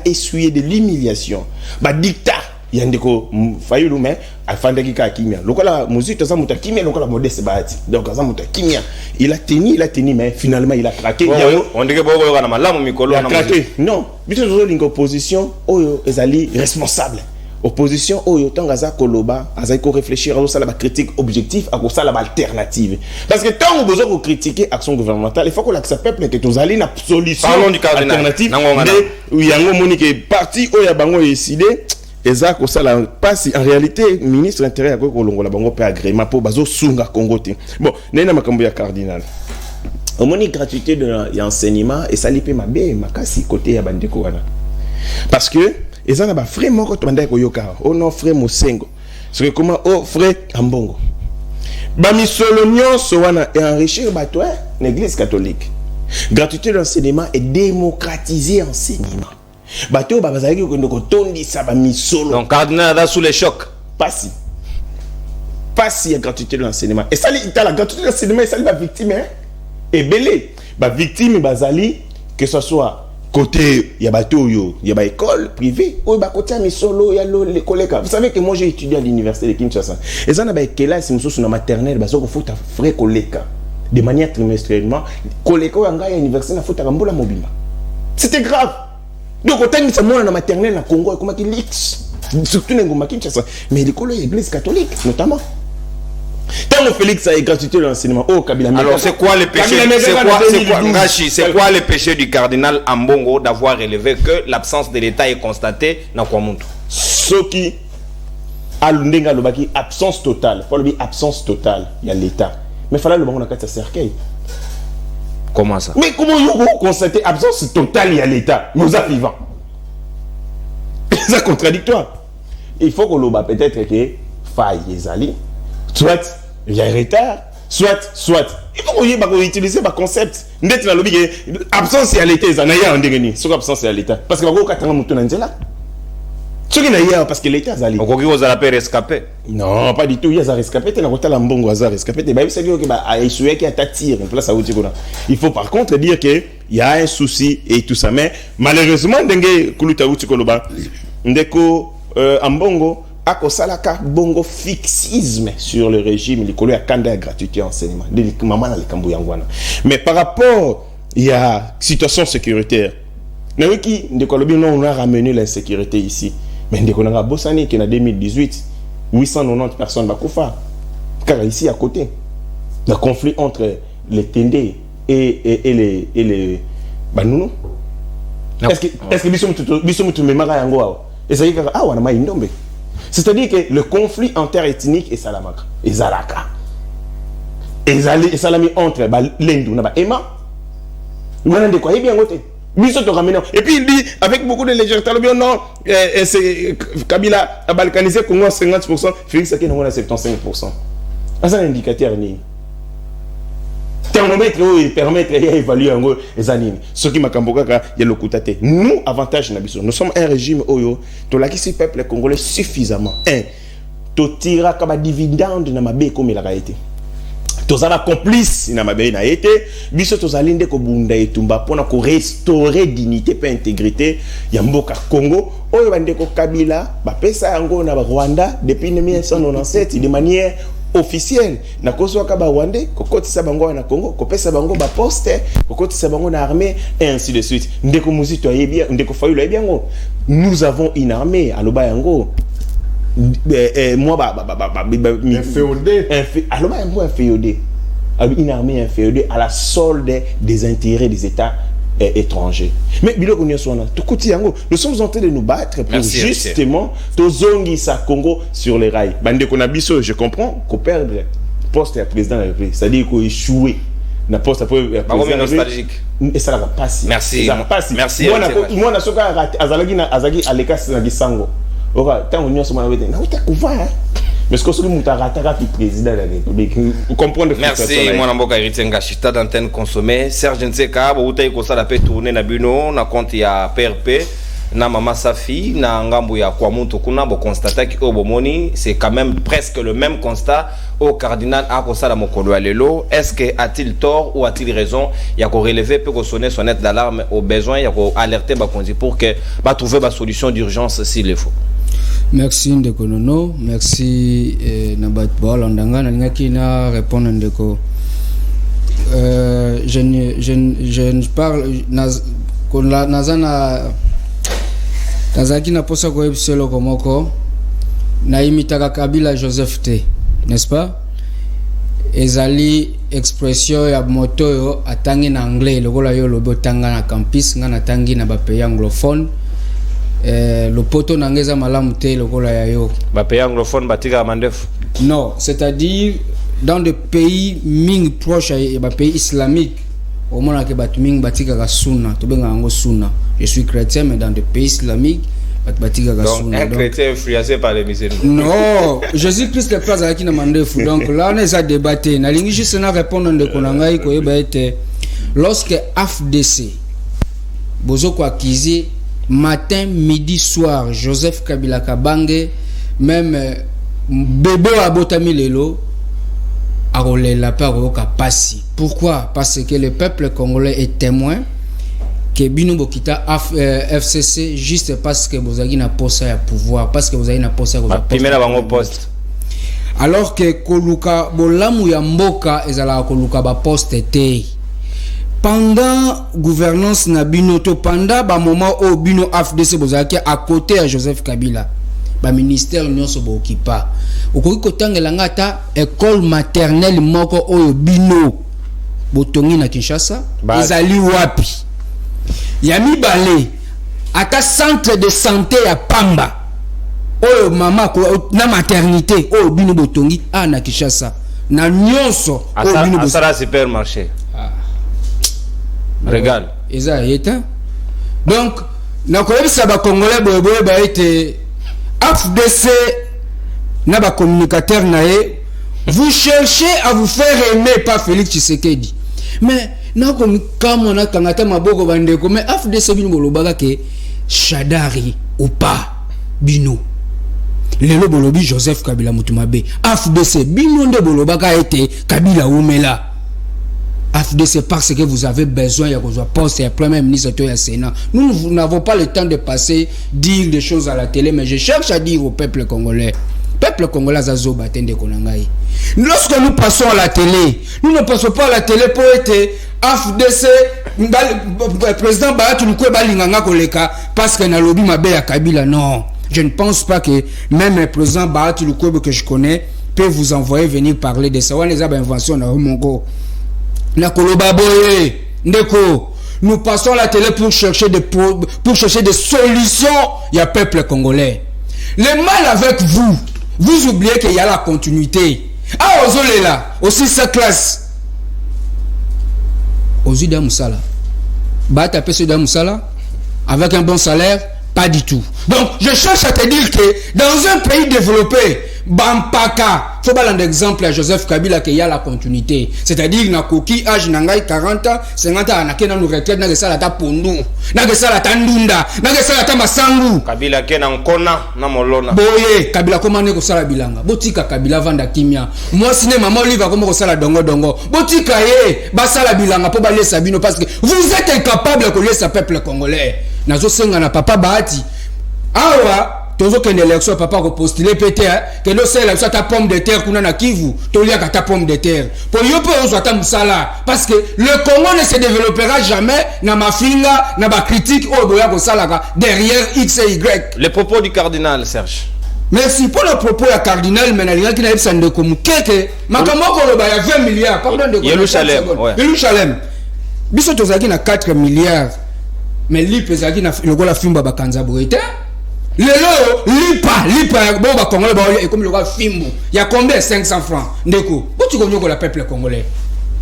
essuyé de l'humiliation ba dictat yandeko fayulu mais afandaki ka kimia lokola musique ça muta kimia lokola modeste baati donc ça muta kimia il a tenu mais finalement il a craqué on dirait bon on a malamu mikolo na musique non bito zo lingo opposition oyo ezali responsable opposition oyo tangaza koloba azali ko réfléchir à ça la critique objectif à ça la alternative parce que tant besoin de critiquer action gouvernementale il faut que l'accès peuple que tous allez na solution alternative mais yango monique parti oyo bango décidé eza ko sala passe en réalité ministre intérieur ko kolongola bango pe agrément pour bazo sunga Congo te bon nena makambo ya cardinal au moni gratuité de l'enseignement et ça lipe mabe makasi côté ya bandeko wana parce que eza na ba frère moko to bandai ko yoka o non frère Mosengo parce que comment oh frère Ambongo ba misolo nyonso wana et enrichir bato l'église catholique gratuité de l'enseignement et démocratiser enseignement bateau bazaki ko ndoko tondisa ba misolo donc cardinal da sous les chocs passi ya gratuité de l'enseignement et ça la gratuité de l'enseignement et ça la victime et belé ba victime bazali que ce soit côté ya bateau yo ya ba école privée ou ba côté misolo ya l'école. Vous savez que moi j'ai étudié à l'université de Kinshasa et ça na ba kela si mususu na maternelle bazoko futa frais koleka de manière trimestriellement koleka nga ya université na futa kambola mobima c'était grave. Donc, autant que ça, moi, en maternelle, à Congo, comment qu'il lix, surtout dans le Kinshasa, mais l'école est l'église catholique, notamment. Tant que Félix a gratuité de l'enseignement, oh, Kabila. Alors, c'est quoi le péché? C'est quoi le péché du cardinal Ambongo d'avoir relevé que l'absence de l'État est constatée dans Kwamuntu? Ce qui a l'absence absence totale, il faut le absence totale, il y a l'État. Mais il fallait le bon dans cercueil. Comment ça? Mais comment vous constatez absence totale à l'État? Nous avons vivant. C'est contradictoire. Il faut que l'on peut-être que faille les alliés. Soit il y a un retard, soit. Il faut qu'on utilise le concept. N'être dans l'objet absence à l'État, ça n'a rien en déni. Sur absence à l'État. Parce que vous avez un mouton là. Ce qui n'a rien parce que l'État a allé. Donc vous avez appelé rescapé? Non, pas du tout. Il y a rescapé. Tu n'as pas Mbongo a rescapé. Tu sais que a échoué qui a tiré en place à Outigona. Il faut par contre dire que il y a un souci et tout ça. Mais malheureusement, dengue kuluta Outigoloba, ndeko Mbongo a kosalaka bongo fixisme sur le régime. Il y a kanda gratuité enseignement. Maman na le kambu yangwana. Mais par rapport il y a situation sécuritaire. N'aki ndeko lobi non on a ramené l'insécurité ici. Mais dès qu'on a bossani qui en 2018, 890 personnes bakoufa. Car ici à côté, le conflit entre les Tendé et les Banounou. Est-ce que bisum tu me mara yango et ça dit que ah wana indombe. C'est-à-dire que le conflit interethnique et Salamaka et Zalaka. Et Salami entre l'Indou na ba Ema. Wana de quoi bien ngote. Et puis il dit, avec beaucoup de légèreté, non, c'est Kabila a balkanisé Congo à 50%, Félix Sekine à 75%. C'est un indicateur. Thermomètre, il permet d'évaluer les animes. Ce qui m'a camboka, il y a le coutate. Nous, avantage, nous sommes un régime oyo, to la qui peuple congolais suffisamment. To tira comme dividende dans ma baie comme il a été. Tozala complice na mabe na été biso tozalinde ko bunda etumba pona ko restaurer dignité pe intégrité ya mboka Congo oyo bande ko Kabila ba pesa yango na Rwanda depuis 1997 de manière officielle na kozo ka ba Rwanda ko kotisa bango na Congo ko pesa bango ba poste ko kotisa bango na armée et ainsi de suite ndeko muzito yebia ndeko fayula yebia ngo nous avons une armée à loba yango moi un féodé alors un féodé une armée inféodée à la solde des intérêts des États étrangers. Mais nous sommes en train de nous battre pour justement tozongi sa Congo sur les rails. Bande Konabiso, je comprends qu'on perdre poste à président de la République, c'est-à-dire qu'on échoué na poste à président de la République. Et ça va passer. Merci. Ça va passer. Merci. Moi na soka azalagi alekas na gisango. Ora tant union sur ma na uta kuva. Mais ce que c'est le président de la République. Vous comprenez? Merci, mon Mboka Héritier Ngashita d'antenne consommée. Serge Nseka, vous avez ça la paix tourner na buno, na compte ya PRP, na Mama Safi, na Ngambu ya Kwamuntu kuna, vous constatez que Obomoni, c'est quand même presque le même constat au cardinal Akosala Mokolo Alelo. Est-ce que a-t-il tort ou a-t-il raison? Il y a qu'à relever, peut sonner sonnette d'alarme au besoin, il y a qu'à alerter pour que trouver la solution d'urgence s'il le faut. Merci Ndeko Nono, merci Nabat Bolandanga, Nangaki na répondre Ndeko. Je parle Nazaki na posa ko ebselo komoko na imitaka Kabila Joseph T, n'est-ce pas? Ezali expression ya moto yo atangi na anglais lokola yo lobo tanga na campus ngana tangi na ba pays anglophone. Le poto nangeza malamu te lokola ya yo ba pays anglophone batika mandefu. Non, c'est-à-dire dans des pays ming proches et ba pays islamiques au moins que batu ming batika ka sunna to benga ngo sunna. Je suis chrétien mais dans des pays islamiques batika ka sunna. Donc un chrétien influencé par les musulmans. Non, Jésus-Christ le phrase qui na mandefu. Donc là on est à débattre. Na lingi juste na répondre de konanga ko yeba ete lorsque AFDC bozo ko acquise matin, midi, soir, Joseph Kabila Kabange, même bébé Abotami Lelo, a roulé la peur au Kapassi. Pourquoi? Parce que le peuple congolais est témoin que Bino Bokita FCC juste parce que vous avez un poste à pouvoir, parce que vous avez un poste à poste. Alors que Koluka Bolamu Yamboka ezala Koluka ba poste te. Pendant gouvernance na bino to pendant ba moment au bino AFDC bozaki à côté à Joseph Kabila ba ministère nyonso bo okipa okoki kotangela ngata école maternelle moko oyo bino botongi na Kinshasa ezali wapi ya mibale ata centre de santé ya Pamba oyo mama ko na maternité oyo bino botongi na Kinshasa na nyonso oyo bino asara supermarché. Regarde. Eza yeta. Donc, na koyebisa ba Congolais boye ba été AFDC na ba communicateur nae, vous cherchez à vous faire aimer par Félix Tshisekedi. Mais na comme na kangata maboko bandeko mais AFDC bino bolobaka ke Shadari ou pas bino. Lelo bolobi Joseph Kabila Mutumabe. AFDC bino nde bolobaka été Kabila Umela. AFDC parce que vous avez besoin de votre poste et premier ministre de Sénat. Nous n'avons pas le temps de passer dire des choses à la télé, mais je cherche à dire au peuple congolais. Peuple congolais Zazo Batende Konangai. Lorsque nous passons à la télé, nous ne passons pas à la télé pour être AFDC président Bahati Lukwe Balinganga Koleka parce que na lobby mabe ya Kabila. Non, je ne pense pas que même le président Bahati Lukwe que je connais peut vous envoyer venir parler de ça. On les a invention na Mongo. Nous passons à la télé pour chercher des solutions. Il y a peuple congolais. Le mal avec vous, vous oubliez qu'il y a la continuité. Ah, aux là, aussi sa classe. Aux Moussala. Bah, taper ce Moussala avec un bon salaire, pas du tout. Donc, je cherche à te dire que dans un pays développé, Bampaka, faut pas un exemple à Joseph Kabila qu'il y a la continuité. C'est-à-dire na koki âge nangai 40 ans, 50 ans na kena nous retraite na gesala ta pondu, na gesala ta ndunda, na gesala ta masangu. Kabila kena nkona na molona. Boye, Kabila komane ko sala bilanga. Botika Kabila vanda kimia. Moi sine maman oliva comme ko sala dongo dongo. Botika ye, ba sala bilanga po ba lesa bino parce que vous êtes incapable de laisser peuple congolais. Nazo senga na papa Bahati. Awa tozo kende élection papa ko postuler pété que le seul ça ta pomme de terre kuna na Kivu to lia ta pomme de terre pour yo pe on ta musala parce que le Congo ne se développera jamais na mafinga na ba critique o boya ko salaka derrière X et Y. Les propos du cardinal Serge. Merci pour le propos du cardinal mais na qui na ebsande ko mukeke makamoko lo ba ya 20 milliards pardon de Yerusalem ouais. Yerusalem biso tozaki na 4 milliards mais li pezaki na lokola fimba bakanza boyete. Lelo lipa bon ba congolais ba et comme le gars fimbo il y a combien 500 francs ndeko boti ko nyoko la peuple congolais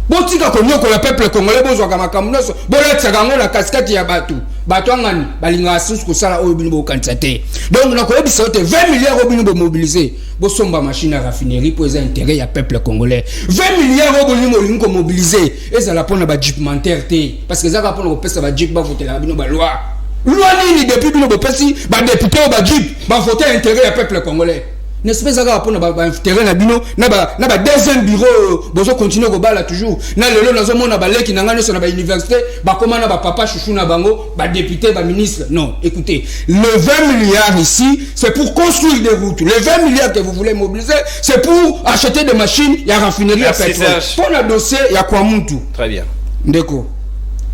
boti ka ko nyoko la peuple congolais bozo ka makamunoso boletsa kango na casquette ya batu ngani balinga asus ko sala oyo bino bo kantsate donc na ko ebisa ote 20 milliards oyo bino bo mobiliser bo somba machine à raffinerie pour les intérêts ya peuple congolais 20 milliards oyo bino ko mobiliser ezala pona ba jipmentaire te parce que zaka pona ko pesa ba jip ba voter la bino ba loi nini depuis bino bopesi ba député ba jip ba voter intérêt ya peuple congolais n'est-ce pas ça pour na terrain na bino na ba deuxième bureau bozo continuer ko bala toujours na lelo nazo mona ba leki na ngano so na ba université ba koma na ba papa chouchou na bango ba député ba ministre. Non, écoutez, le 20 milliards ici, c'est pour construire des routes. Les 20 milliards que vous voulez mobiliser, c'est pour acheter des machines, il y a raffinerie à pétrole. Pour le dossier, il y a quoi Moutou. Très bien. D'accord.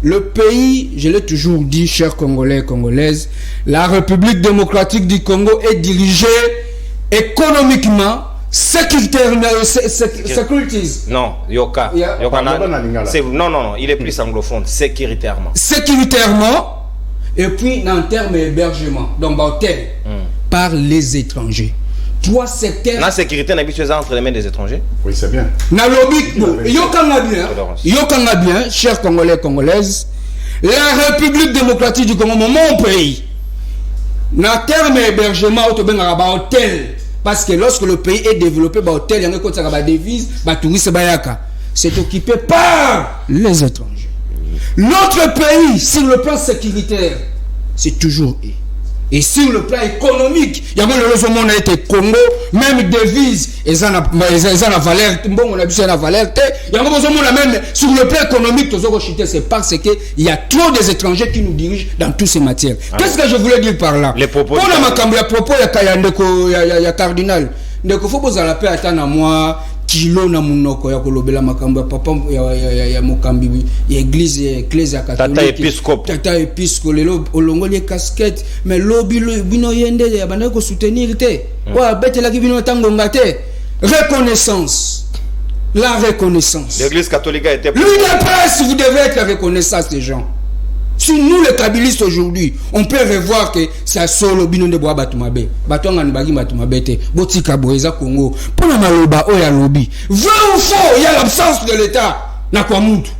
Le pays, je l'ai toujours dit, chers Congolais et Congolaises, la République démocratique du Congo est dirigée économiquement, sécuritairement, non, Yoka. Non, il est plus anglophone, sécuritairement. Sécuritairement, et puis en termes d'hébergement, donc hôtel, par les étrangers. 3 secteurs. La sécurité n'a pas entre les mains des étrangers. Oui, c'est bien. Yokanga bien, chers Congolais et Congolaises, la République démocratique du Congo, mon pays, en termes d'hébergement, hôtel, parce que lorsque le pays est développé, hôtel, il y a des devises, touristes, c'est occupé par les étrangers. Notre pays, sur le plan sécuritaire, c'est toujours eux. Et sur le plan économique, il y a malheureusement été Congo, même devises, ils ont la valeur, bon, on a vu la valeur, il y a même sur le plan économique, c'est parce qu'il y a trop des étrangers qui nous dirigent dans toutes ces matières. Qu'est-ce que je voulais dire par là? Les propos. Pour la propos, il y a cardinal. Donc, il faut que vous allez attendre à moi. Kilo na munoko ya kolobela makambo ya papa ya mokambi ya église catholique tata épiscope lelo olongoli casquette mais lobi bino yende ya bana ko soutenir te wa betela ki bino tango ngate reconnaissance, la reconnaissance. L'église catholique a été l'UDPS, vous devez être reconnaissant à ces gens. Si nous les kabylistes aujourd'hui, on peut revoir que c'est solo bino de bois batumabe. Batonga nbagi batumabe te. Botika boeza Congo. Pour la maloba oya lobby. Vrai ou faux, il y a l'absence de l'État. Na kwa mutu.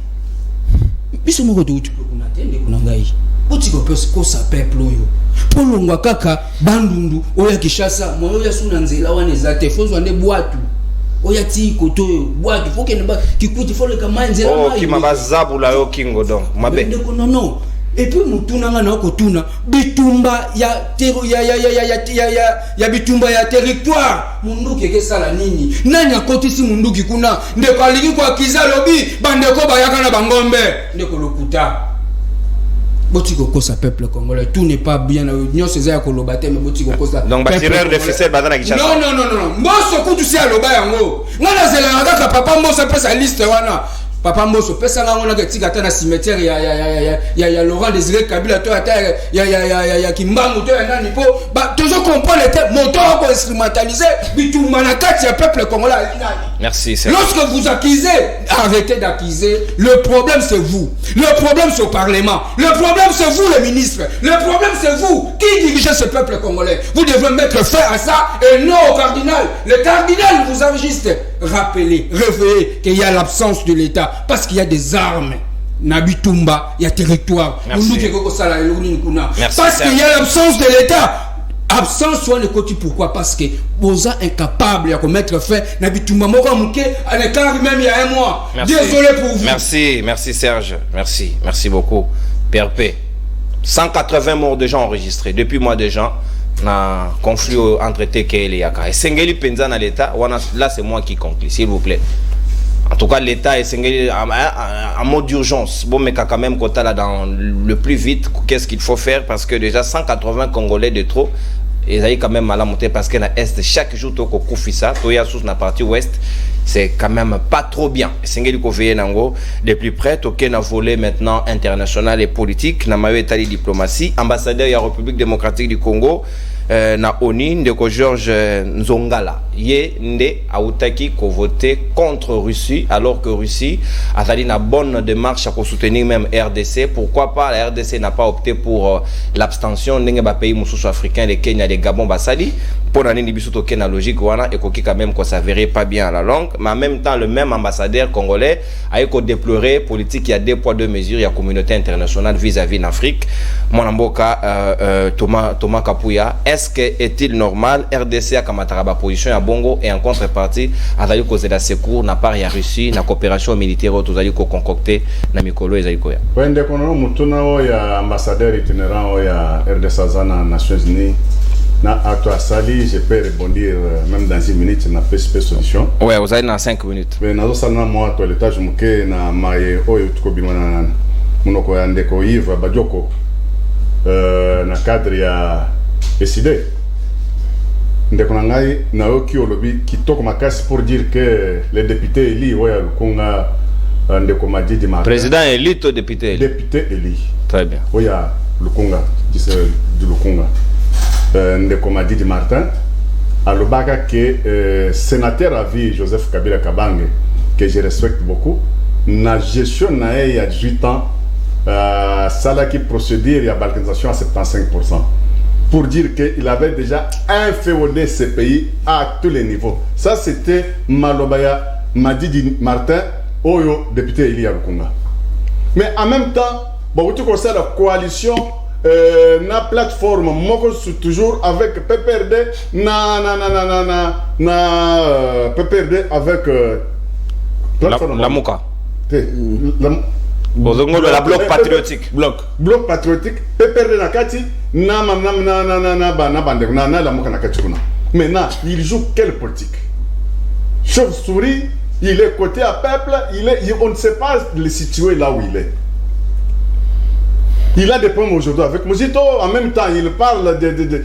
Biso moko to utuko kuna tende kuna ngai. Botika ko sa peuple oyo. Pour longwa kaka bandundu oya Kishasa, moyo ya suna nzela wane zate fozo ande boatu. Oya ti koto boatu faut que nba kikuti faut le kamanzela mai. Oh ki mabazabu la yo kingo donc. Mabe. Non. Et puis mutuna nga na kotuna bitumba ya bitumba ya territoire munduki ke sala nini nani akotisi munduki kuna ndeko aliki kwa kizalobi bandeko bayaka na bangombe ndeko lokuta botiko kosa peuple congolais tout n'est pas bien union césar kolobate mais botiko kosa donc batireur de ficelle bazana Kinshasa. Non mboso kutu si aloba yango ngana zela ngaka papa mboso pesa liste wana. Papa Mosso, pesa nga ngona ke tika ta na cimetière ya Laurent Désiré Kabila to ata ya Kimbangu to ya nani po ba toujours comprendre le moteur ko instrumentaliser bitumba na kati ya peuple congolais. Merci. Lorsque vous accusez, arrêtez d'accuser. Le problème c'est vous. Le problème c'est au Parlement. Le problème c'est vous les ministres. Le problème c'est vous qui dirigez ce peuple congolais. Vous devez mettre fin à ça et non au cardinal. Le cardinal vous a juste rappelé, réveillé qu'il y a l'absence de l'État. Parce qu'il y a des armes. Nabitumba, il y a territoire. Merci. Parce qu'il y a l'absence de l'État. Absence soit le côté pourquoi? Parce que vous êtes incapable de mettre fin. Nabitumba, moko mouké, à l'écart même il y a un mois. Merci. Désolé pour vous. Merci Serge. Merci beaucoup. Père P. 180 morts de gens enregistrés. Depuis mois de gens. Na conflit entre TK et Yaka. Et Sengeli Penza dans l'État, là c'est moi qui conclue, s'il vous plaît. En tout cas, l'État est en mode d'urgence. Bon, mais quand même, quand là dans le plus vite, qu'est-ce qu'il faut faire? Parce que déjà 180 Congolais de trop, ils ont quand même à la montée parce que dans l'Est, chaque jour, tu as ça, tu as dans la partie Ouest, c'est quand même pas trop bien. Sengeli Koveye Nango, de plus près, tu as volet maintenant international et politique, na mayo état de diplomatie, ambassadeur de la République démocratique du Congo. Na ONU ndeko Georges Nzongala ye nde autaki ko voter contre Russie alors que Russie a fait une bonne démarche à soutenir même RDC. Pourquoi pas la RDC n'a pas opté pour l'abstention ndenge ba pays mususu africain le Kenya le Gabon basali pour nani biso to kena logique wana et koki quand même ko s'avérer pas bien à la longue, mais en même temps le même ambassadeur congolais a eu ko déplorer politique il y a 2 poids 2 mesures, il y a communauté internationale vis-à-vis l'Afrique. Mon amboka Thomas Kapuya, est-il normal RDC a kamataraba position à Bongo et en contrepartie a d'ailleurs causé la secours n'a pas à Russie na coopération militaire autour d'ailleurs ko concocté na mikolo ezali koya. Wende kono mutuna o ya ambassadeur itinérant o ya RDC zana Nations Unies na toi Sali, je peux rebondir même dans une minute na PSP solution. Ouais, vous avez dans 5 minutes. Mais nazo salana moi toiletage muke na maye oyo tukobimana munoko ya ndeko Yves Badioko na cadre ya SID. Ndeko nangai na oki olobi kitoko makasi pour dire que les députés élus oya lukunga ndeko Madidi Martin. Président élu ou député élu? Député élu. Très bien. Oya lukunga du lukunga. Ndeko Madidi Martin alobaka que sénateur à vie Joseph Kabila Kabange, que je respecte beaucoup, na gestion na il y a 18 ans ça qui procédure il y a balkanisation à 75%, pour dire qu'il avait déjà inféodé ce pays à tous les niveaux. Ça c'était Malobaya Madidi Martin Oyo député Elia Lukunga. Mais en même temps bon tu considères la coalition na plateforme moko toujours avec PPRD na PPRD avec la Mouka. La bloc patriotique. Bloc patriotique PPRD na kati na bande na la Mouka na kati kuna. Maintenant, il joue quelle politique? Chauve-souris, il est côté à peuple, on ne sait pas le situer là où il est. Il a des problèmes aujourd'hui avec Mouzito. En même temps, il parle de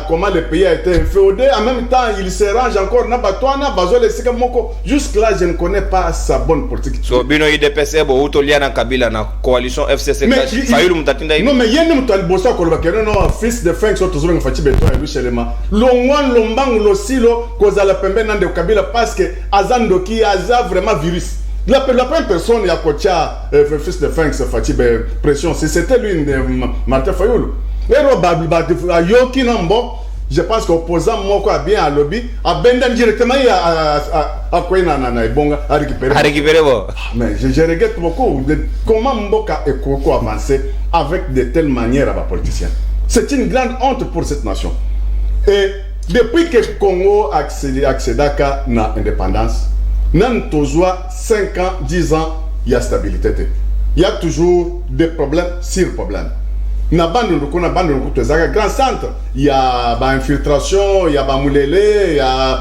comment le pays a été inféodé. En même temps, il se range encore. Jusque là, je ne connais pas sa bonne politique. So, bino IDPC, bo utolia na Kabila na coalition FCC. Non, mais il y a un bossa non fils de Frank Soto Zouang Fati Beto et Luchelema. Longwan Lombang Losilo, cause la pembe de Kabila parce que Azandoki Aza vraiment virus. La première personne qui a coaché fils de Frank Fati pression, c'était lui, Martin Fayoulou. Je pense qu'opposant Moko a bien à lobby, a bendé directement à récupérer. Mais je regrette beaucoup comment Mboka et Koko avancer avec de telles manières à la politicienne. C'est une grande honte pour cette nation. Et depuis que le Congo a accédé à l'indépendance, même 5 ans, 10 ans, il y a stabilité. Il y a toujours des problèmes sur problèmes. Il y a grand centre, il y a infiltration, il y a Moulele, il y a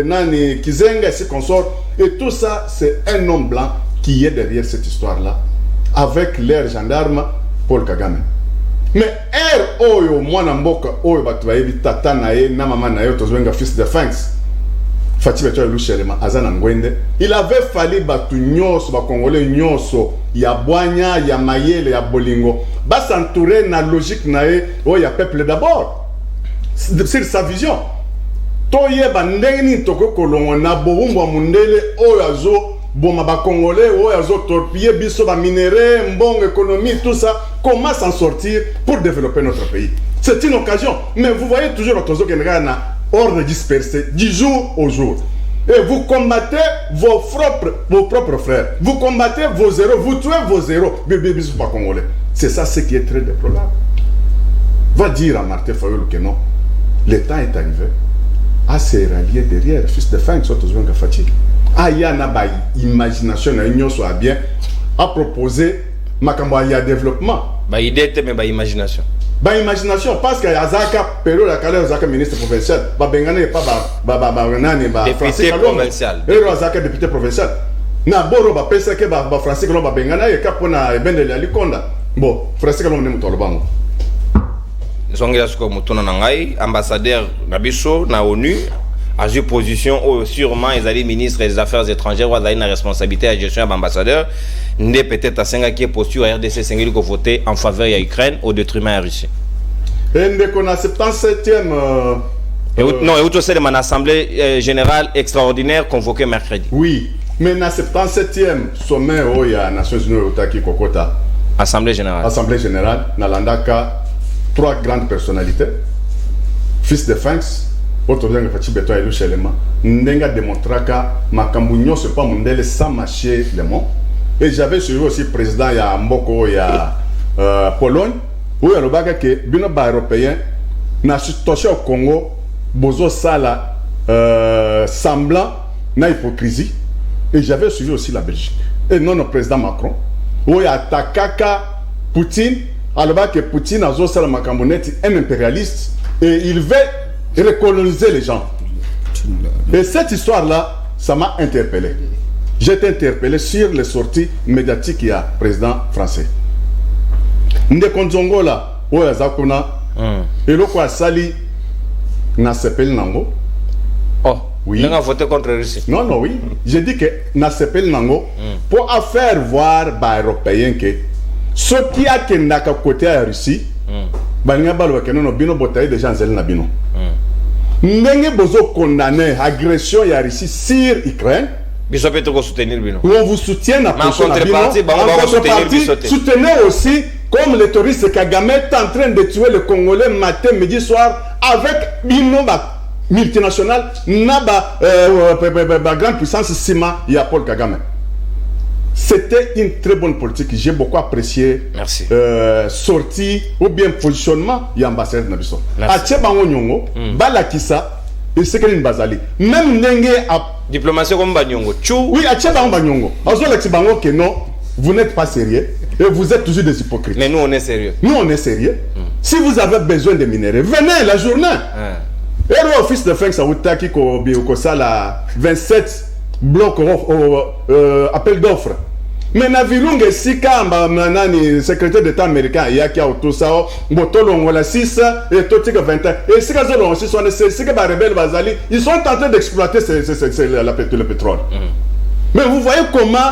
Nani Kizenga, et consort. Et tout ça, c'est un homme blanc qui est derrière cette histoire-là, avec l'air gendarme Paul Kagame. Mais Oyo, Mwanamboka, Oyo, Batuaebi, Tata Nae, Namama Nae, Tozwenga, fils de Fanks. Il avait fallu batu nyoso ba congolais nyoso ya Boanya ya Mayele ya Bolingo ba s'entourer na logique nae o ya peuple d'abord sur sa vision toye ba ndengini toko kolongo na boumbo mundele o yazo boma ba congolais o yazo torpiller biso ba minéraux mbong économie tout ça, comment s'en sortir pour développer notre pays. C'est une occasion, mais vous voyez toujours autozo kenegana ordre dispersé du jour au jour. Et vous combattez vos propres frères. Vous combattez vos héros. Vous tuez vos héros. C'est ça ce qui est très déplorable. Va dire à Martin Fayoulou que non. Le temps est arrivé à se rallier derrière fils de Frank Soto Zouanga Fati. Ayana ba imagination na union soit bien à proposer makambo ya développement. Ba idée mais ba imagination. Ba imagination parce que Azaka Pero la Calais Azaka ministre provincial ba bengane pas nani ba député provincial et Azaka député provincial na boro ba pesa ke ba Français que ba bengana e kapona ebendele alikonda bon Français que l'on ne mutolo bango zongira sko mutuna nangai ambassadeur nabiso na ONU a eu position sûrement ils allaient ministre des affaires étrangères ou allaient na responsabilité à gestion d'ambassadeur n'est peut-être à 5 qui est posture à RDC 5 qui voter en faveur de l'Ukraine au détriment de la Russie. Et qu'on a 77e non, et autre c'est une assemblée générale extraordinaire convoquée mercredi. Oui, mais na 77e sommet où il y a Nations Unies Otaki Kokota. Assemblée générale. Assemblée générale na landaka 3 grandes personnalités. Fils de Franks Otodanga Fati Beto et Luchelema Ndenga démontraka makambu nyonso pas mundele sans marcher le monde. Et j'avais suivi aussi président ya Mboko ya Pologne où il y a le bagage que bino ba européen na situation au Congo bozo sala semblant na hypocrisie. Et j'avais suivi aussi la Belgique et non le président Macron où il y a Takaka Poutine alors que Poutine a zo sala makambo net un impérialiste et il veut recoloniser les gens. Et cette histoire-là, ça m'a interpellé. J'ai été interpellé sur les sorties médiatiques qu'il y a président français. Ndekonzongo là, Oyazakuna, et le quoi sali n'a s'appelle Nango. Oh, oui. On a voté contre la Russie. Non, non, oui. J'ai dit que n'a s'appelle Nango pour faire voir aux Européens que ce qui a que n'a qu'à côté à la Russie, Balinga Balwa que non bino botaille des gens na bino. N'engé bozo condamné agression ya Russie sur Ukraine. Biso peut soutenir bino. On vous soutient à contrepartie, soutenez aussi comme le touriste Kagame est en train de tuer le Congolais matin, midi, soir avec bino multinationale, naba grande puissance Sima et Paul Kagame. C'était une très bonne politique. J'ai beaucoup apprécié. Merci. Sortie ou bien positionnement et ambassadeur Nabiso. Ache bango nyongo, balakisa, il sait qu'il bazali. Même n'enge a diplomatie comme Banyongo. Oui, ache bango banyongo. Azo lex bango que non, vous n'êtes pas sérieux et vous êtes toujours des hypocrites. Mais nous on est sérieux. Nous on est sérieux. Si vous avez besoin de minerais, venez la journée. Et l'office de Frank Saouta qui a la 27 blocs appel d'offres. Mais na virunge sika manani secrétaire d'État américain yaki autosao botolo la 6 et totika 21 et sika zolo 6 c'est sika ba rebelle bazali ils sont en train d'exploiter le pétrole. Mais vous voyez comment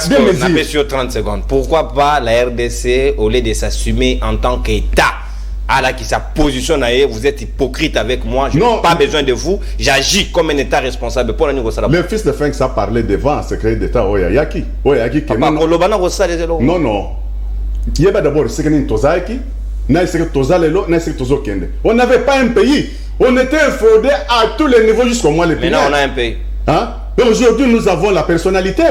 des mesures sur 30 secondes. Pourquoi pas la RDC au lieu de s'assumer en tant qu'État alors qui sa position ailleurs, vous êtes hypocrite avec moi, je n'ai pas besoin de vous, j'agis comme un État responsable pour la négociation. Le fils de Frank ça parlait devant secrétaire d'État Oyaki non non. Il y a d'abord ce que nous tozaki, na ce que tozalelo, na ce que tozokende. On n'avait pas un pays, on était infondé à tous les niveaux jusqu'au moins les pays. Maintenant on a un pays. Hein? Et aujourd'hui nous avons la personnalité.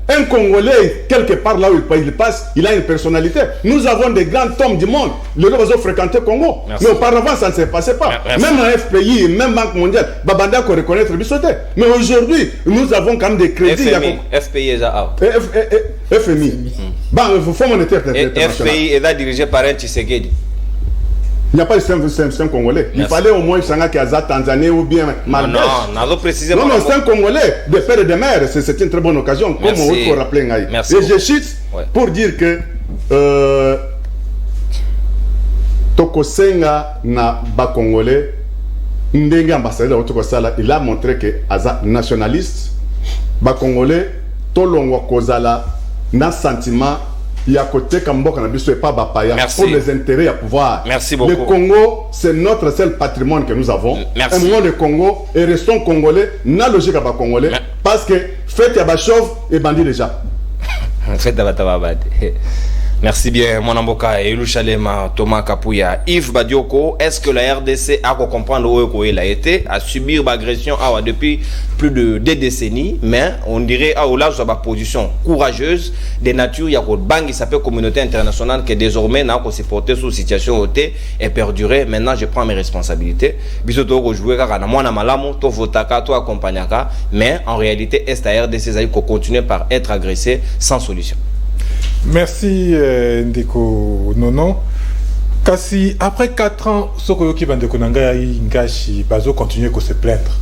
Un Congolais, quelque part là où il passe, il a une personnalité. Nous avons des grands hommes du monde. Le gens ont fréquenté le Congo. Merci. Mais auparavant, ça ne se passait pas. Merci. Même en FPI, même Banque mondiale, Babanda qu'on reconnaître Bissoté. Mais aujourd'hui, nous avons quand même des crédits. FPI est là. FMI. Bon, il faut monétaire international. FPI est dirigé par un Tshisekedi. Il n'y a pas de système congolais. Il fallait au moins qu'il y ait un Tanzanie ou bien Malgache. Non, précisément. Non, c'est un Congolais, de père et de mère. C'est une très bonne occasion. Comme on peut rappeler. Merci. Et je chute pour dire que Tokosenga na ba Congolais, Ndenga ambassadeur de Tokosala, il a montré que Aza nationaliste, ba Congolais, Tolongwa Kozala, na sentiment. Il y a côté Kamboka Nabiso et pas Bapaya pour les intérêts à pouvoir. Merci beaucoup. Le Congo, c'est notre seul patrimoine que nous avons. Merci. Un moment le Congo et restons congolais, n'a logique à pas congolais parce que fait Yabachov et bandit déjà. Faites Yabatababad. Merci bien, mon amboka, Elou Chalema, Thomas Kapouya, Yves Badioko. Est-ce que la RDC a qu'à comprendre où il a été, à subir l'agression depuis plus de 2 décennies, mais on dirait à là sur ma position courageuse des natures, il y a une banque qui s'appelle communauté internationale qui désormais n'a qu'à se porter sous situation haute et perdurer. Maintenant, je prends mes responsabilités. Bisoto ko jouer car na moi na malamu, to votaka, to accompagnaka, mais en réalité, est la RDC a continuer par être agressé sans solution. Merci Ndeko Nono. Kasi après 4 ans, Sokoyoki Bandeko Nangai Ngashi Bazo continue à se plaindre.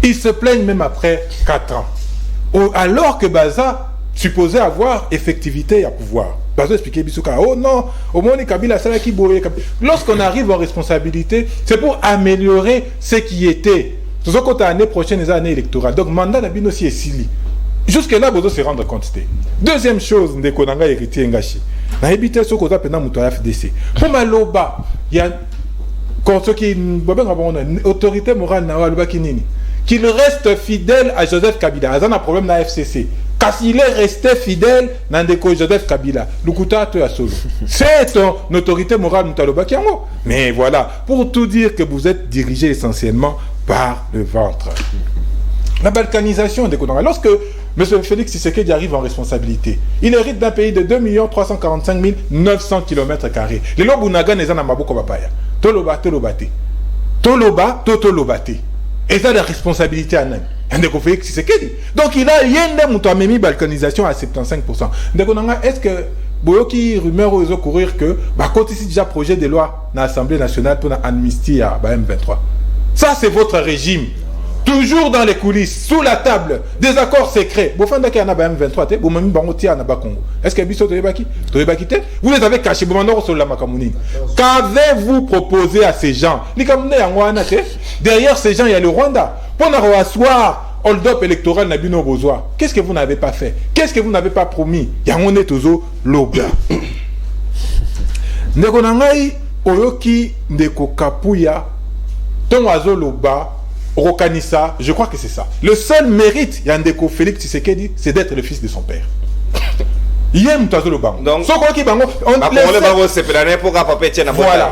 Ils se plaignent même après 4 ans. Alors que Baza supposé avoir effectivité et à pouvoir. Bazo expliquait Bisouka, oh non, au moins les Kabila Salaki Bouré. Lorsqu'on arrive en responsabilité, c'est pour améliorer ce qui était. C'est ce qu'on a l'année prochaine, les années électorales. Donc, mandat d'Abino aussi est sili. Jusque-là, il faut se rendre compte. Deuxième chose, Ndeko Nanga héritier Ngashi. Dans l'habitude, ce qu'on a pendant mon FDC. Pour Maloba, il y a ceux qui une autorité morale qu'il reste fidèle à Joseph Kabila. Il y a un problème dans la FCC. Car s'il est resté fidèle à Joseph Kabila, c'est une autorité morale. Mais voilà, pour tout dire que vous êtes dirigé essentiellement par le ventre. La balkanisation des Konanga. Lorsque M. Félix Tshisekedi arrive en responsabilité, il hérite d'un pays de 2 345 900 km². Les Lobunaga n'est pas Maboko Bapaya. Toloba, Tolobate. Toloba, Totolobate. Et ça, la responsabilité à Nam. Donc il a une balkanisation à 75%. Est-ce que boyoki rumeur aux courir que bah quand ici déjà projet de loi dans l'Assemblée nationale pour l'amnistie à M23. Ça c'est votre régime. Toujours dans les coulisses, sous la table, des accords secrets. Vous faites qu'il y a M23, vous m'avez bangoté à Congo. Est-ce que Bisso Toyebaki? Vous les avez cachés, vous m'avez sur la Makamouni. Qu'avez-vous proposé à ces gens? Derrière ces gens, il y a le Rwanda. Pour nous asseoir hold-up électoral Nabino Bozoa. Qu'est-ce que vous n'avez pas fait? Qu'est-ce que vous n'avez pas promis? Yangone Tozo Loga. Nekonangai Oyoki Ndeko Kapuya Ton Oiseau Loba Rokanissa, je crois que c'est ça. Le seul mérite Yandeko Félix Tshisekedi, c'est d'être le fils de son père. Yem Toiseau Loba. Donc, voilà,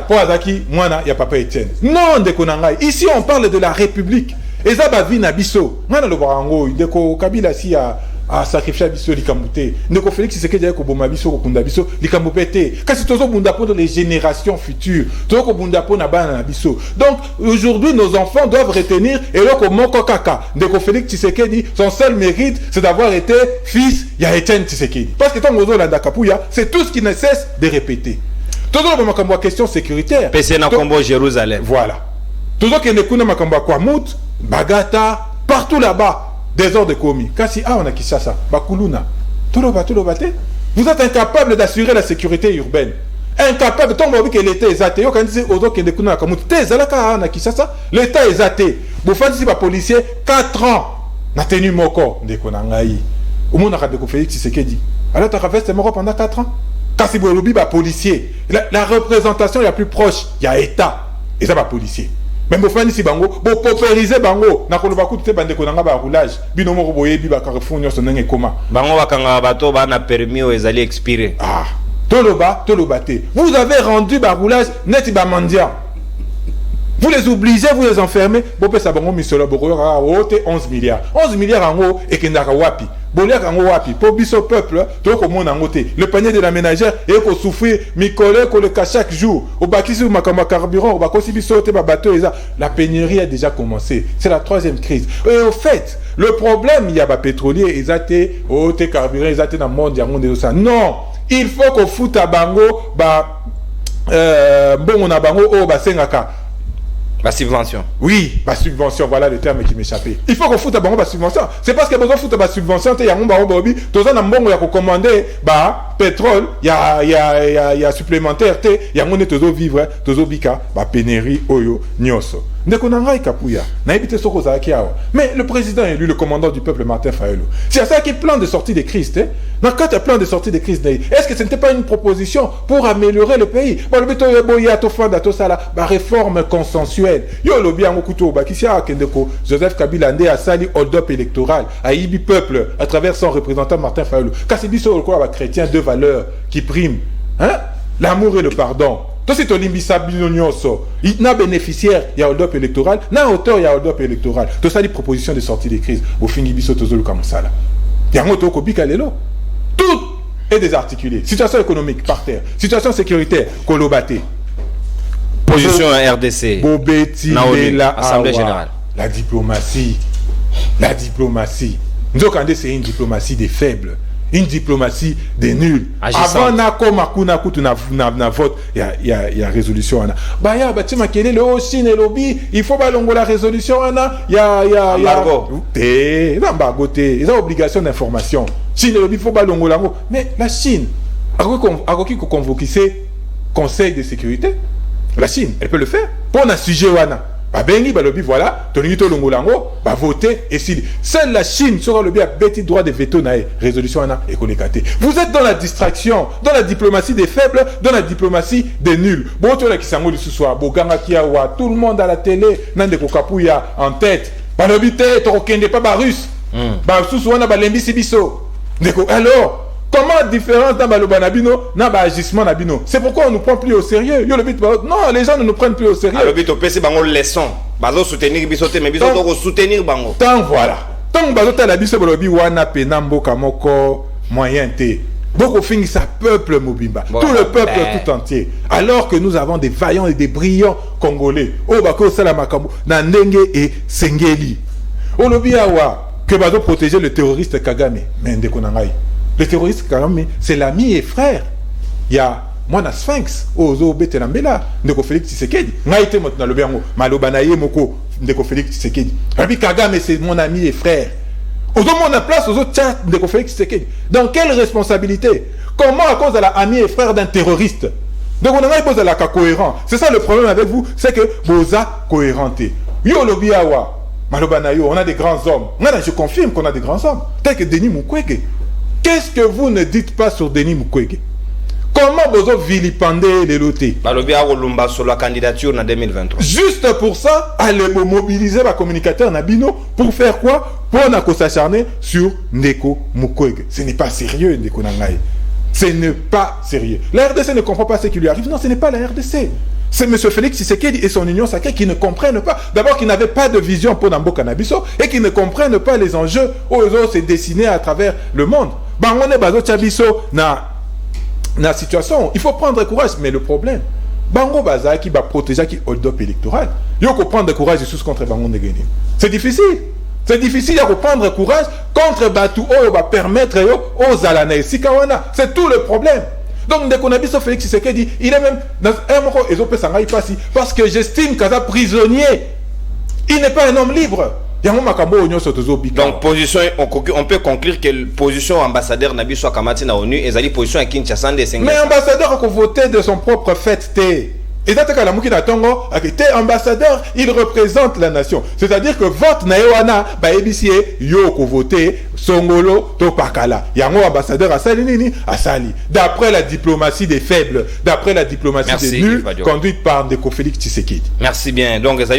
pour Azaki, moi, il y a Papa Etienne. Non, Ndeko Nangai. Ici, on parle de la République. Et ça va venir à Bisso. Moi, le Barango, Ndeko Kabila, si a sacrifié Bisso Likamute. Ndeko Félix Tshisekedi a Koboma Bisso, Kunda Bisso, Likamupete. Kasi Tozo Bundapo dans les générations futures. Tozo Bundapo Nabana Bisso. Donc, aujourd'hui, nos enfants doivent retenir, et là, comme Moko Kaka, Ndeko Félix Tshisekedi, son seul mérite, c'est d'avoir été fils ya Etienne Tshisekedi. Parce que tant Mozo Landakapuya, c'est tout ce qui ne cesse de répéter. Tozo Makambo question sécuritaire. PC na Combo Jérusalem. Voilà. Tozo Kenekuna Makambo Kwamut, Bagata, partout là-bas. Désordre commis. Kasi on a Kishasa, Bakuluna. Vous êtes incapable d'assurer la sécurité urbaine. Incapable, tant que l'État est athée. Quand on dit aux autres qui ne connaissent pas, l'État est athée. Vous faites ici, policier, 4 ans. N'a tenu moko. Ndekonangaï. Au monde, on a découvert Félix Tshisekedi. Alors, tu as fait moko pendant 4 ans. Kasi Bolobi, policier. La représentation la plus proche, il y a État. Et ça, policier. Même si ici bango, bo paupériser bango, na koloba ku te bande ko nanga ba roulage, binomo ko boyebi ba Carrefour nyonso ndenge koma. Bango bakanga bato ba na permis o ezali expirer. Ah, tolobate. Vous avez rendu ba roulage net ba mandia. Vous les obligez, vous les enfermez, bo pesa bango misolo boko ka wote 11 milliards. 11 milliards en haut et kendaka wapi. Bolia kango wapi pour biso peuple to ko mona ngote le panier de la ménagère et ko souffrir mi collègue ko le cas chaque jour au bakisi ou makamba carburant au bakosi biso te ba bateau la pénurie a déjà commencé, c'est la 3e crise. Et au fait le problème il y a ba pétrolier ezate au te carburant ezate na monde ya monde ça. Non, il faut qu'on foute à bango ba bon on a bango o ba sengaka la subvention. Oui, la subvention, voilà le terme qui m'échappait. Il faut qu'on foute à la subvention. C'est parce que besoin de foutre la subvention, il y a un barobi, tout ça, il y a commander pétrole, il y a supplémentaire, il y a un tozo vivre, tozo bika, pénurie, oyo, nyoso. Mais le président élu, le commandant du peuple Martin Fayulu, c'est à ça qu'il plan de sortie des crises. Dans quand il y a plan de sortie des crises, est-ce que ce n'était pas une proposition pour améliorer le pays? Réforme consensuelle. Joseph Kabila a sali hold-up électoral à Ibi peuple à travers son représentant Martin Fayulu. Kassibiso chrétien, 2 valeurs qui priment. Hein? L'amour et le pardon. Toi, si tu il n'a bénéficiaire, il y a hold-up électoral, n'a auteur, il y a hold-up électoral. Tout ça, des propositions de sortie des crises. Au fin, il y a comme ça. Il y a un autre copie tout est désarticulé. Situation économique, par terre. Situation sécuritaire, colobaté. Position RDC. Bobeti, Assemblée générale. La diplomatie. Nous avons c'est une diplomatie des faibles. Une diplomatie des nuls. Avant na vote, il y a résolution. Bah ya batima kele le Chine et lobby, il faut balongo la résolution il y a embargo. Ils ont obligation d'information. Chine et lobby faut balongo lango. Mais la Chine a qui convoquer Conseil de sécurité. La Chine, elle peut le faire. Pour un sujet wana. Bengi balobi voilà, tonito longolango, ba voter et si seule la Chine sera le bien bêti droit de veto na résolution ana et konekate. Vous êtes dans la distraction, dans la diplomatie des faibles, dans la diplomatie des nuls. Bon tu la kisango ce soir, boganga kiawa, tout le monde à la télé, nande ko kapuya en tête. Balobi te to kende pas ba russe. Ba susu wana ba lembi sibiso. Alors comment différence dans Balobanabino, dans l'agissement Nabino? C'est pourquoi on ne nous prend plus au sérieux. Non, les gens ne nous prennent plus au sérieux. Alors, vite, on peut se bango leçon. Bazo soutenir bisote, mais bisote on soutenir bango. Tant voilà. Tant bazo ta la biso balobi wana penambo kamoko moyen te. Beaucoup finit sa peuple Mobimba. Bon, tout le peuple tout entier. Alors que nous avons des vaillants et des brillants Congolais. Oh bako salamakambo na ndenge et sengeli. Olobi awa que bazo protéger le terroriste Kagame. Mais ndekonangai. Le terroriste Kagame, c'est l'ami et frère il y a mwana Sphinx ozo betela mbela ndeko Félix Tshisekedi ngai te moto na lobi yango maloba na ye moko ndeko Félix Tshisekedi Rabbi Kagame c'est mon ami et frère ozo mona place ozo tcha ndeko Félix Tshisekedi dans quelle responsabilité comment à cause de la ami et frère d'un terroriste donc on a posé la cohérent c'est ça le problème avec vous c'est que boza cohérenté yo lobi awa maloba na yo on a des grands hommes je confirme qu'on a des grands hommes tel que Denis Mukwege qu'est-ce que vous ne dites pas sur Denis Mukwege? Comment vous vilipender les lotés? Sur la candidature en 2023. Juste pour ça, allez mobiliser la communicateur Nabino pour faire quoi? Pour s'acharner sur Ndeko Mukwege. Ce n'est pas sérieux, Ndeko Nangaï. Ce n'est pas sérieux. La RDC ne comprend pas ce qui lui arrive. Non, ce n'est pas la RDC. C'est M. Félix Tshisekedi et son union sacrée qui ne comprennent pas. D'abord, qui n'avaient pas de vision pour Nambo Cannabiso et qui ne comprennent pas les enjeux où ils ont se dessiner à travers le monde. On est bazo Tchabiso na situation, il faut prendre courage, mais le problème, Bango Baza qui va protéger qui hold-up électoral, il faut prendre courage sous contre Bango Negeni. C'est difficile. C'est difficile de prendre courage contre Batou Oyo va permettre aux Alanais Sikawana. C'est tout le problème. Donc, dès qu'on a vu ce Félix Tshisekedi, il est même dans un moment, parce que j'estime qu'à prisonnier, il n'est pas un homme libre. Donc, position, on peut conclure que la position ambassadeur Nabi soit Kamati na ONU et la position à Kinshasa de 5. Mais ambassadeur a voté de son propre fait. Et ça, c'est ambassadeur, il représente la nation. C'est-à-dire que vote na yoana, ba ebisie yo ko voter Songolo to Pakala. Yango ambassadeur Asali nini Asali. D'après la diplomatie des faibles, d'après la diplomatie des nuls, conduite par Ndeko Félix Tshisekedi. Merci bien. Donc, ça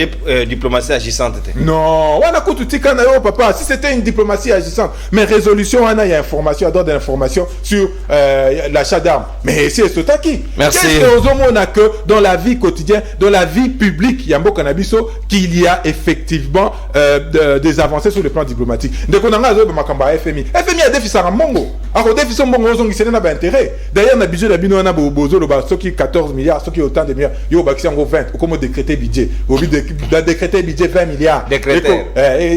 diplomatie agissante. Non, wana kututika na yo papa. Si c'était une diplomatie agissante, mais résolution wana, il y a information, il y a d'autres informations sur l'achat d'armes. Mais c'est Sotaki. Merci. Qu'est-ce que a que dans la vie quotidienne, dans la vie publique, Yambo Cannabiso, qu'il y a effectivement des avancées sur le plan diplomatique. D'ailleurs, FMI a déficit à Mongo. Alors, déficit Mongo, on a intérêt. D'ailleurs, on a budget d'abino, on a bozo, ce qui 14 milliards, ce qui autant de milliards, il y a 20, comment décréter budget. Au lieu de décréter budget 20 milliards. Décréter.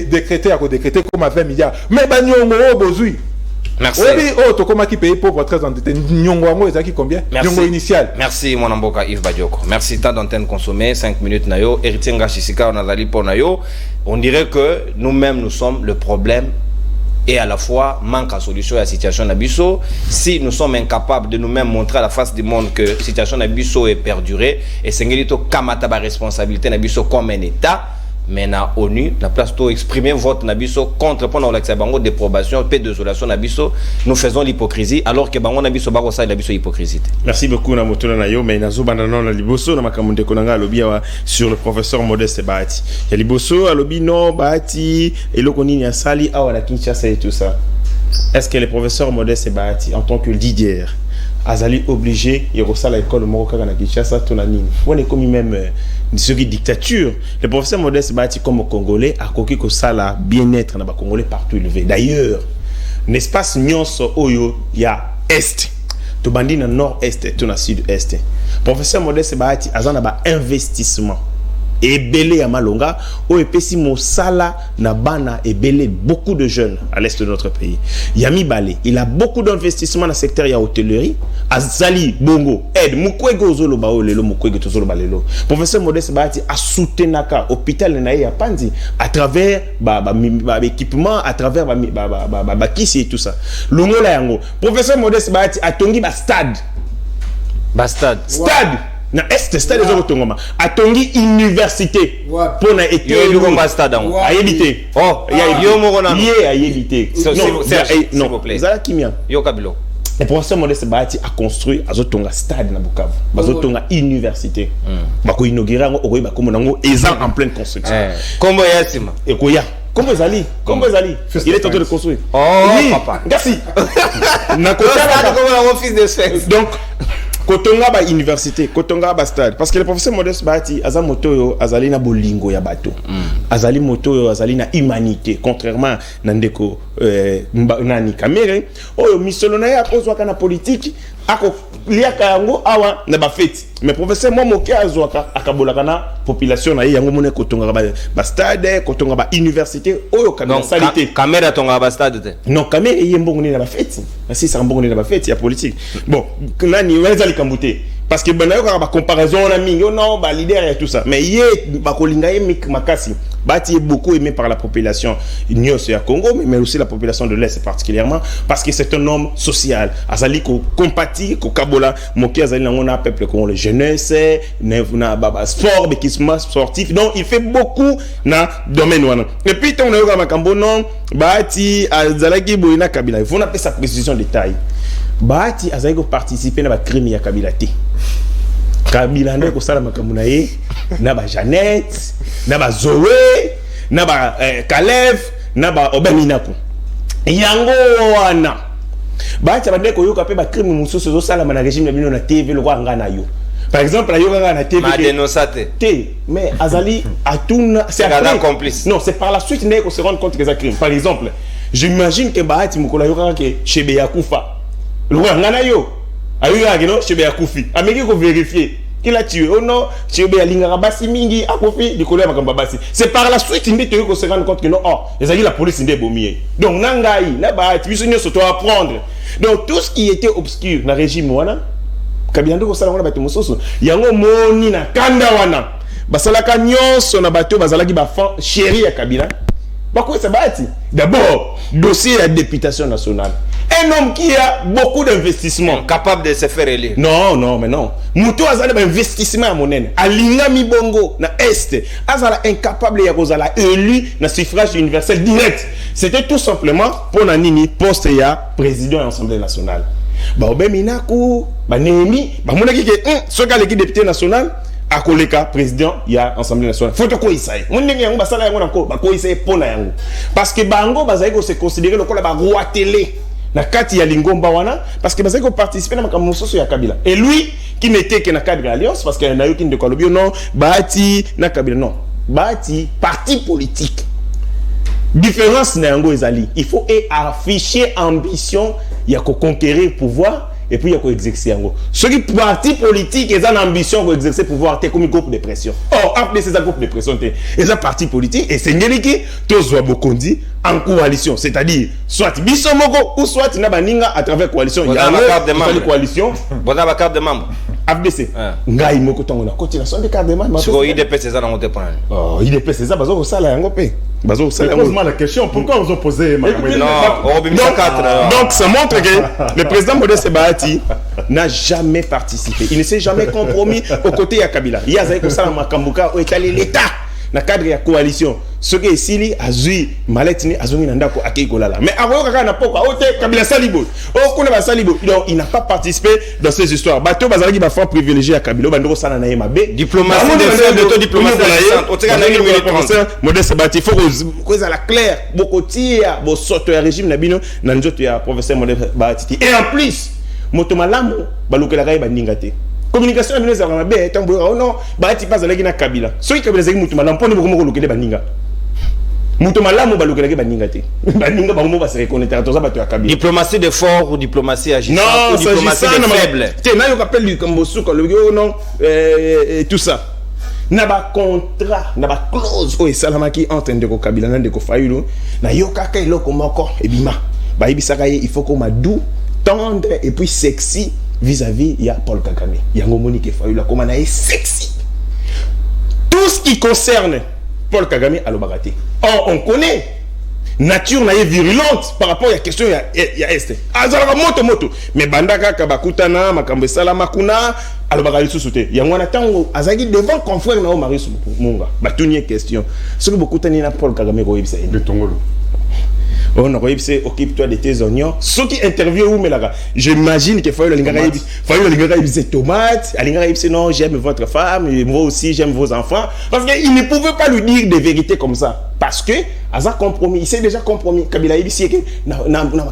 Décréter, à décréter comme à 20 milliards. Mais, Banyongo, Bozui. Merci. Comment qui paye pauvre très endetté? Nyongo est qui combien? Nyongo initial. Merci mon amboka Yves Badioko. Merci tant d'antenne consommée 5 minutes nayo. Héritier Ngachisika on a dali pour nayo. On dirait que nous-mêmes nous sommes le problème et à la fois manque à solution à la situation d'Abisso. Si nous sommes incapables de nous-mêmes montrer à la face du monde que la situation d'Abisso est perdurée et c'est une kamataba responsabilité d'Abisso comme un État. Mais na ONU, la place pour exprimer votre nabiso contre pendant l'accès bango déprobation, paix de désolation nabiso, nous faisons l'hypocrisie alors que bango nabiso baro ça nabiso hypocrisie. Merci beaucoup na motona na yo mais nazo bandana na liboso na makamunde konanga lobi sur le professeur Modeste Bahati. Ya liboso alobi no Bahati eloko nini asali awa la Kinshasa et tout ça. Est-ce que le professeur Modeste Bahati en tant que leader azali obligé à l'école Moroka na Kinshasa tonanini. On est comme même une dictature. Le professeur Modeste Bahati comme Congolais a coqué que ça la bien-être na ba Congolais partout élevé. D'ailleurs, l'espace nyonso oyo ya est. To bandi na nord-est to na sud-est. Professeur Modeste Bahati azana ba investissement. Ebele ya malonga o epesi mosala na bana ebele beaucoup de jeunes à l'est de notre pays. Yami Balé, il a beaucoup d'investissements dans le secteur ya hôtellerie. Azali Bongo aide Mukwege ozoloba o lelo Mukwege tozoloba lelo. Professeur Modeste Bahati a soutenaka hôpital na ya Panzi à travers équipement, à travers kisi et tout ça. Longola yango. Professeur Modeste Bahati a tongi ba stade. Bastade. Stade. Na est stade des Otongoma a tongi université pour na été le stade a évité yo morona lié a évité non zala kimia yo kabilo. Le professeur Modeste Bahati a construit azotonga stade na Bukavu bazotonga université bako inaugurer ngo okoyi bako monango ezan en pleine construction kombo yasima ekoya Comment Zali il est tenté de construire. Oh papa merci na kota comme un fils de Sphinx. Donc Kotonga ba université, Kotonga ba stade. Parce que le professeur Modeste Bahati, aza moto azali na bolingo ya bato. Azali moto azali na humanité. Contrairement à Ndeko nani Kamere oyo misolo na ya kozwaka na politique ako liaka yango awa na ba fête mais professeur moi mokia azwaka akabolaka na population na yango mone kotonga ba stade kotonga ba université oyo Kamere salité Kamere tonga ba stade te non Kamere yembongo ni na ba fête si ça mbongo ni na ba fête ya politique bon nani weza likambuté parce que ben ayo ba comparaison na mingi non ba leader et tout ça mais yé ba kolinga ye makasi Bati est beaucoup aimé par la population Nyos et à Congo, mais aussi la population de l'Est particulièrement, parce que c'est un homme social. Azali ko compati, ko kabola, moki azali na peuple Congo, le jeunesse, na baba sport, béquisme sportif. Donc il fait beaucoup na domaine wana. Et puis on a eu makambo non, Bati azalaki boina Kabila. Il faut appeler sa précision de taille. Bati azali ko participer na ba crime ya Kabila te. Kabila ndeko sala makambo na ye, na ba Jeannette, na ba Zoé, na ba Kalev, na ba Obeminaku. Yango wana. Bati abandeko yoka pe ba crime mususu zo sala na régime na bino na TV lo kwa ngana yo. Par exemple, la yoga na TV. Ma dénoncé. Mais Azali Atuna c'est un complice. Non, c'est par la suite qu'on se rend compte que c'est crime. Par exemple, j'imagine que Bahati Mukola yoga que Chebe Yakufa. Le roi ngana yo. Ayuga que non Chebe Yakufi. Amérique ko vérifier. Qu'il a tué. Oh non, Chebe Yalinga Basi Mingi Akufi du collègue Makamba Basi. C'est par la suite qu'on se rend compte que non, oh, les amis la police n'est bomier. Donc Nangai, là Bahati, bisogno se doit apprendre. Donc tout ce qui était obscur dans le régime wana Kabila ndoko sala wana bato mososo yango moni na kanda wana basalaka nyonso na bato bazalaki ba fan chéri ya Kabila bako ça bati d'abord dossier de députation nationale un homme qui a beaucoup d'investissements capable de se faire élire non mais non muto azala ba investissement ya monene alinga mibongo na est azala incapable ya kozala élu na suffrage universel direct c'était tout simplement pour na nini poste ya président de l'Assemblée nationale. Ba Obeminaku, ba Nehemi, ba monaki ke soka l'équipe député national akoleka président ya Assemblée nationale. Faut ko isaye. Mon ndenge yango basala yango nako ba ko isaye pona yango. Parce que bango bazali ko se considérer lokola ba roi télé na kati ya Lingomba wana parce que bazali ko participer na makambo mososo ya Kabila. Et lui qui n'était que na cadre de l'alliance parce que na yo ki ndeko lobio non, Bahati na Kabila non. Bahati parti politique. Différence na yango ezali. Il faut afficher ambition il y a qu'à conquérir le pouvoir et puis il y a qu'à exercer yango. Ceux qui parti politique ils ont ambition d'exercer le pouvoir comme un groupe de pression. Or après ces groupes de pression ils ont parti politique et c'est ngeli tous Bokondi en coalition, c'est-à-dire soit Bisomoko ou soit Nabaninga à travers coalition. Il y a une coalition. Bon la carte de membre. FDC. Ngai moko tango na cotisation de carte de membre. Sur IDP c'est ça dans monter point. Oh, IDP c'est ça bazo sala yango pe. Bazo sala. Pose-moi la question, pourquoi vous opposez non, donc ça montre que le président Modeste Bahati n'a jamais participé. Il ne s'est jamais compromis aux côtés de Kabila. Il y a Zaïko Salam Makambuka où est allé l'État dans le cadre de la coalition. Ce qui est ici, Azui, Maletini, Azumi Nandako, Akekolala. Mais avant, Kabila Salibo. Donc, il n'a pas participé dans ces histoires. Bateau Bazalaki va faire privilégier à Kabila. Bandoro Sananaye Mabe. Diplomatie de fait, d'autodiplomatie. Modeste Bahati, il faut que ça la claire. Beaucoup de tir, beaucoup de régime, Nabino, Nanjoto, il y a professeur Modeste Bahati. Et en plus, Motomalamu, Balukelaga, Bandingate. Communication avec les Arabes, oh non, Bahati passe avec la Kabila. Ceux qui Kabila c'est Moutoumalam, pour ne pas le Baninga. Moutoumalam ou Balukelaga Baningate. Baninga, Baoumo va se reconnaître à toi, Kabila. Diplomatie de fort ou diplomatie agissante? Non, ou diplomatie de faible. Tiens, là, on appelle du Kambosu, non, tout ça. Naba contrat, naba clause, oh, et Salamaki entre Ndeko Kabila, Ndeko Fayulu, na yokaka iloko moko, et bima. Bah, il faut qu'on m'a doux, tendre et puis sexy. Vis-à-vis, il y a Paul Kagame. Il y a Monique Fayula, comme on est sexy. Tout ce qui concerne Paul Kagame à l'Obarate. Or, on connaît. Nature naïe virulente par rapport à la question il y a Est. Azala moto. Mais Bandaka Kabakutana, Makambe Salama Kuna, Alobagali Sousouté. Il y a un attend Azagi devant confrère na Marius Munga. Batounie question. Ce que beaucoup tani na Paul Kagame Roibsa. De Tongolo. On a réussi, occupe-toi de tes oignons. Ceux qui interviewent, mais là, j'imagine qu'il faut le lingara des tomates. Non, j'aime votre femme, et moi aussi j'aime vos enfants. Parce qu'il ne pouvait pas lui dire des vérités comme ça. Parce que, Aza compromis, il s'est déjà compromis. Kabila Ibisi,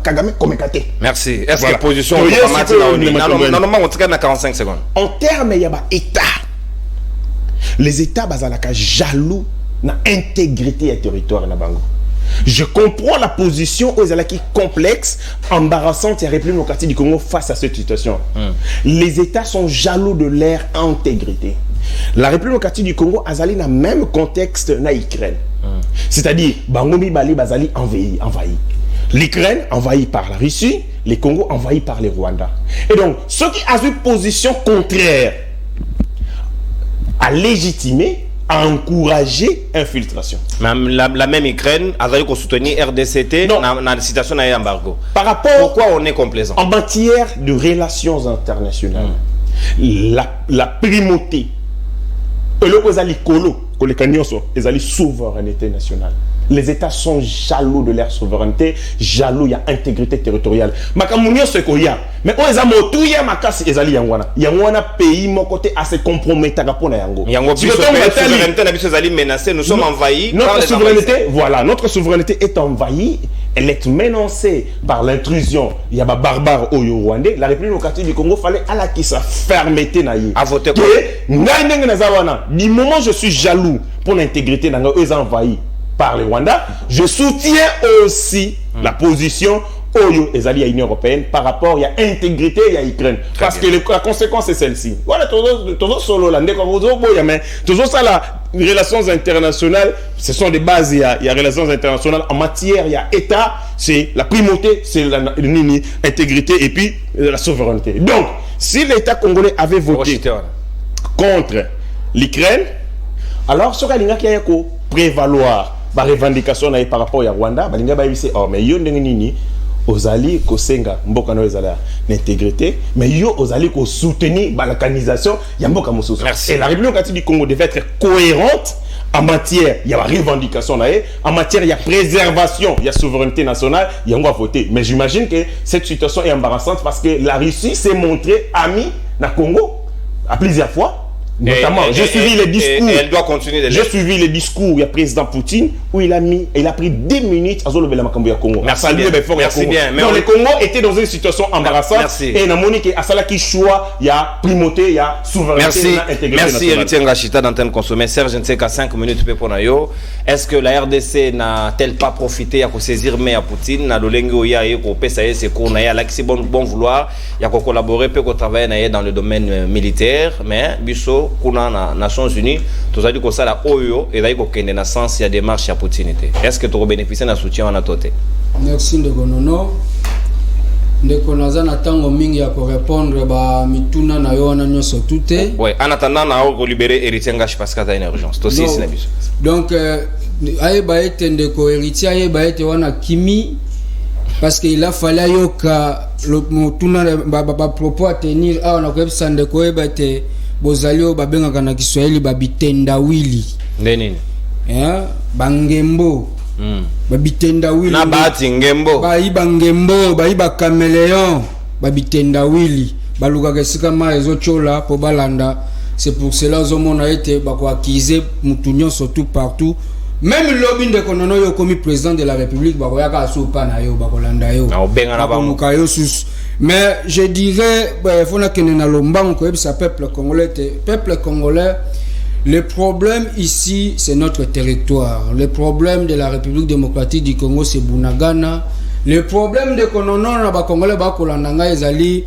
Kagame, comme Kate. Merci. Est-ce que position normalement, on tient 45 secondes. En termes, il y a un État. Les États, bazalaka jaloux na intégrité et territoire na bango. Je comprends la position aux Alaki complexe, embarrassante et République démocratique du Congo face à cette situation. Les États sont jaloux de leur intégrité. La République démocratique du Congo Azali dans le même contexte na Ukraine. C'est-à-dire, Bangomi Bali Bazali envahi. L'Ukraine envahie par la Russie, les Congo envahis par les Rwandais. Et donc, ceux qui ont une position contraire à légitimer, à encourager infiltration. La même Ukraine a d'ailleurs soutenu RDCT dans la situation d'embargo. Par rapport, pourquoi on est complaisant? En matière de relations internationales, la primauté, les souveraineté nationale. Les États sont jaloux de leur souveraineté, jaloux, il y a intégrité territoriale. Makamunio c'est quoi? Mais on a motuye makasi ezali yangwana. Yangwana pays mon côté assez compromettant pour na yango. Yango souveraineté na biso ezali menacée, nous sommes envahis. Notre souveraineté, voilà, notre souveraineté est envahie, elle est menacée par l'intrusion. Il y a des barbares au Rwandais. La République démocratique du Congo fallait à la qui sa fermeté na yi. À voter quoi? Du moment où je suis jaloux pour l'intégrité dans eux envahis par les Rwandais, je soutiens aussi la position Oyo et à l'Union européenne par rapport à l'intégrité et à l'Ukraine. Parce que la conséquence est celle-ci. Voilà, toujours solo là, toujours ça là, les relations internationales, ce sont des bases, il y a relations internationales en matière, il y a État, c'est la primauté, c'est l'intégrité et puis la souveraineté. Donc, si l'État congolais avait voté contre l'Ukraine, alors ce qui a prévaloir la revendication par rapport à Rwanda, oh mais yo nini ozali kosenga mboka no ezala l'intégrité, mais yo ozali ko soutenir la balkanisation ya mboka mosusu. Et la République démocratique du Congo devait être cohérente en matière, il y a la revendication en matière, il y a préservation, il y a souveraineté nationale, il y a on va voter. Mais j'imagine que cette situation est embarrassante parce que la Russie s'est montrée amie dans le Congo à plusieurs fois. Notamment, j'ai suivi les discours. Elle doit continuer. J'ai suivi les discours du président Poutine où il a pris 10 minutes à Zolobela Makambo ya Congo. Merci bien. Mais le Congo était dans une situation embarrassante. Et na monique à cela qui choix, il y a primauté, il y a souveraineté, Merci Héritier Ngachita d'antenne consommée. Serge, je ne sais qu'à 5 minutes pour Nayo. Est-ce que la RDC n'a-t-elle pas profité à saisir mais à Poutine, à l'Olengo ya et au PSAE c'est qu'on a là qui bon vouloir, il y a collaborer peut travailler dans le domaine militaire, mais biso kuna na Nations Unies, tout ça dit que ça la Oyo et d'ailleurs qu'il y a naissance il y a des marches à Poutine. Est-ce que tu as bénéficié d'un soutien en atoté? Merci de Gonono. De konaza na tango mingi ya ko répondre ba mituna na yo na nyoso tuté. Ouais, en attendant na ko libérer Héritier Ngash parce qu'il y a une urgence. Aussi c'est biso. Donc aye ba etende ko Héritier aye ba ete wana kimi parce qu'il a fallu yoka le mutuna ba propos à tenir a na ko sande ko eba te bozalio ba benga kana Kiswahili ba bitendawili. Ndenini? Bangembo. Babitendawili na bati ngembo baiba ngembo baiba caméléon babitendawili baluka kesika ma ezochola po balanda. C'est pour cela zomona été bako accuser mutunyo surtout partout, même lobby de konono yo comme président de la République bako yaka asupa na yo bako landa yo na obenga na bango mukayo sus. Mais je dirais fona kenena lombango ko ebisa peuple congolais. Le problème ici, c'est notre territoire. Le problème de la République démocratique du Congo, c'est Bunagana. Le problème de Konono, na Congolais, Bakolandanga, ezali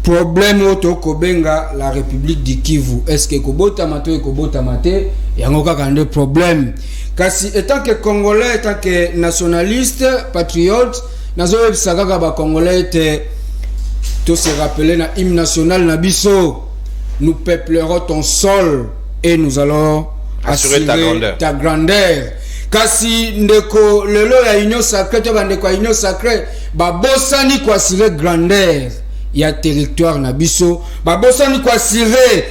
problème auto kobenga la République du Kivu. Est-ce que Kobota Mato et Kobota Mate, il y a encore un problème. Kasi étant que Congolais, étant que nationaliste, patriote, nazo Sagaka ba Congolais était tout se rappeler na hymne national na biso. Nous peuplerons ton sol. Et nous allons assurer ta grandeur. Kasi ndeko lelo ya union sacrée to bandeko ya union sacrée ba bosani ko assurer grandeur ya territoire na biso ba bosani ko assurer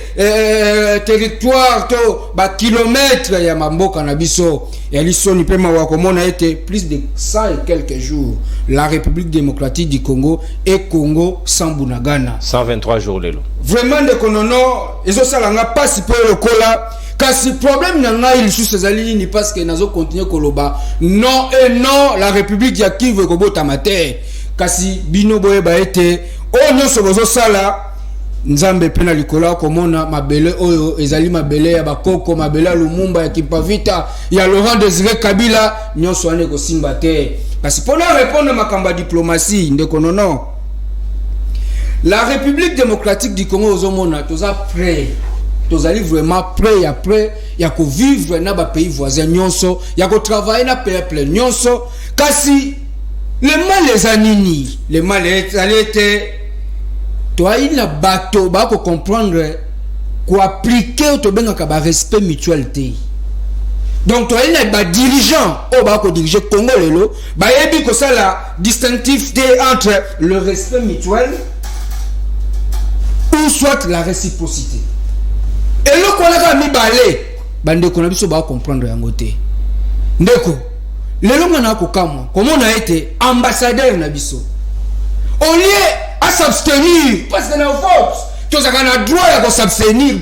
territoire to ba kilomètres ya mamboka na biso ya lisoni pe mawa komona été plus de 100 et quelques jours la République démocratique du Congo et Congo sans Bunagana 123 jours lelo vraiment de konono ezo salanga pasi pe lokola kasi problème nanga il sous ces alignes parce que nazo continuer koloba non et non la République ya Kivu ko bota mater kasi bino boye ba été o nyoso bozo sala nzambe pena likola komona mabele oyo ezali mabele ya bakoko mabele ya Lumumba ya Kipavita ya Laurent Désiré Kabila nyonso wane ko simba te parce pour répondre makamba diplomatie ndeko nono la République démocratique du Congo ozomona toza prêt tozali vraiment prêt ya ko vivre na ba pays voisins nyonso ya ko travailler na peuple nyonso kasi le mal les anini le mal est toi il a bateau ba ko comprendre ko appliquer to benga ka ba respect mutualité donc toi il a ba dirigeant o ba ko diriger Congo lelo ba yebi ko ça la distinctivité entre le respect mutuel ou soit la réciprocité et le ko la mi balé bande ko na biso ba comprendre yango te ndeko lelo ngana ko kamwa comment on a été ambassadeur na biso au lieu à s'abstenir parce que nos forces tous a droit à s'abstenir.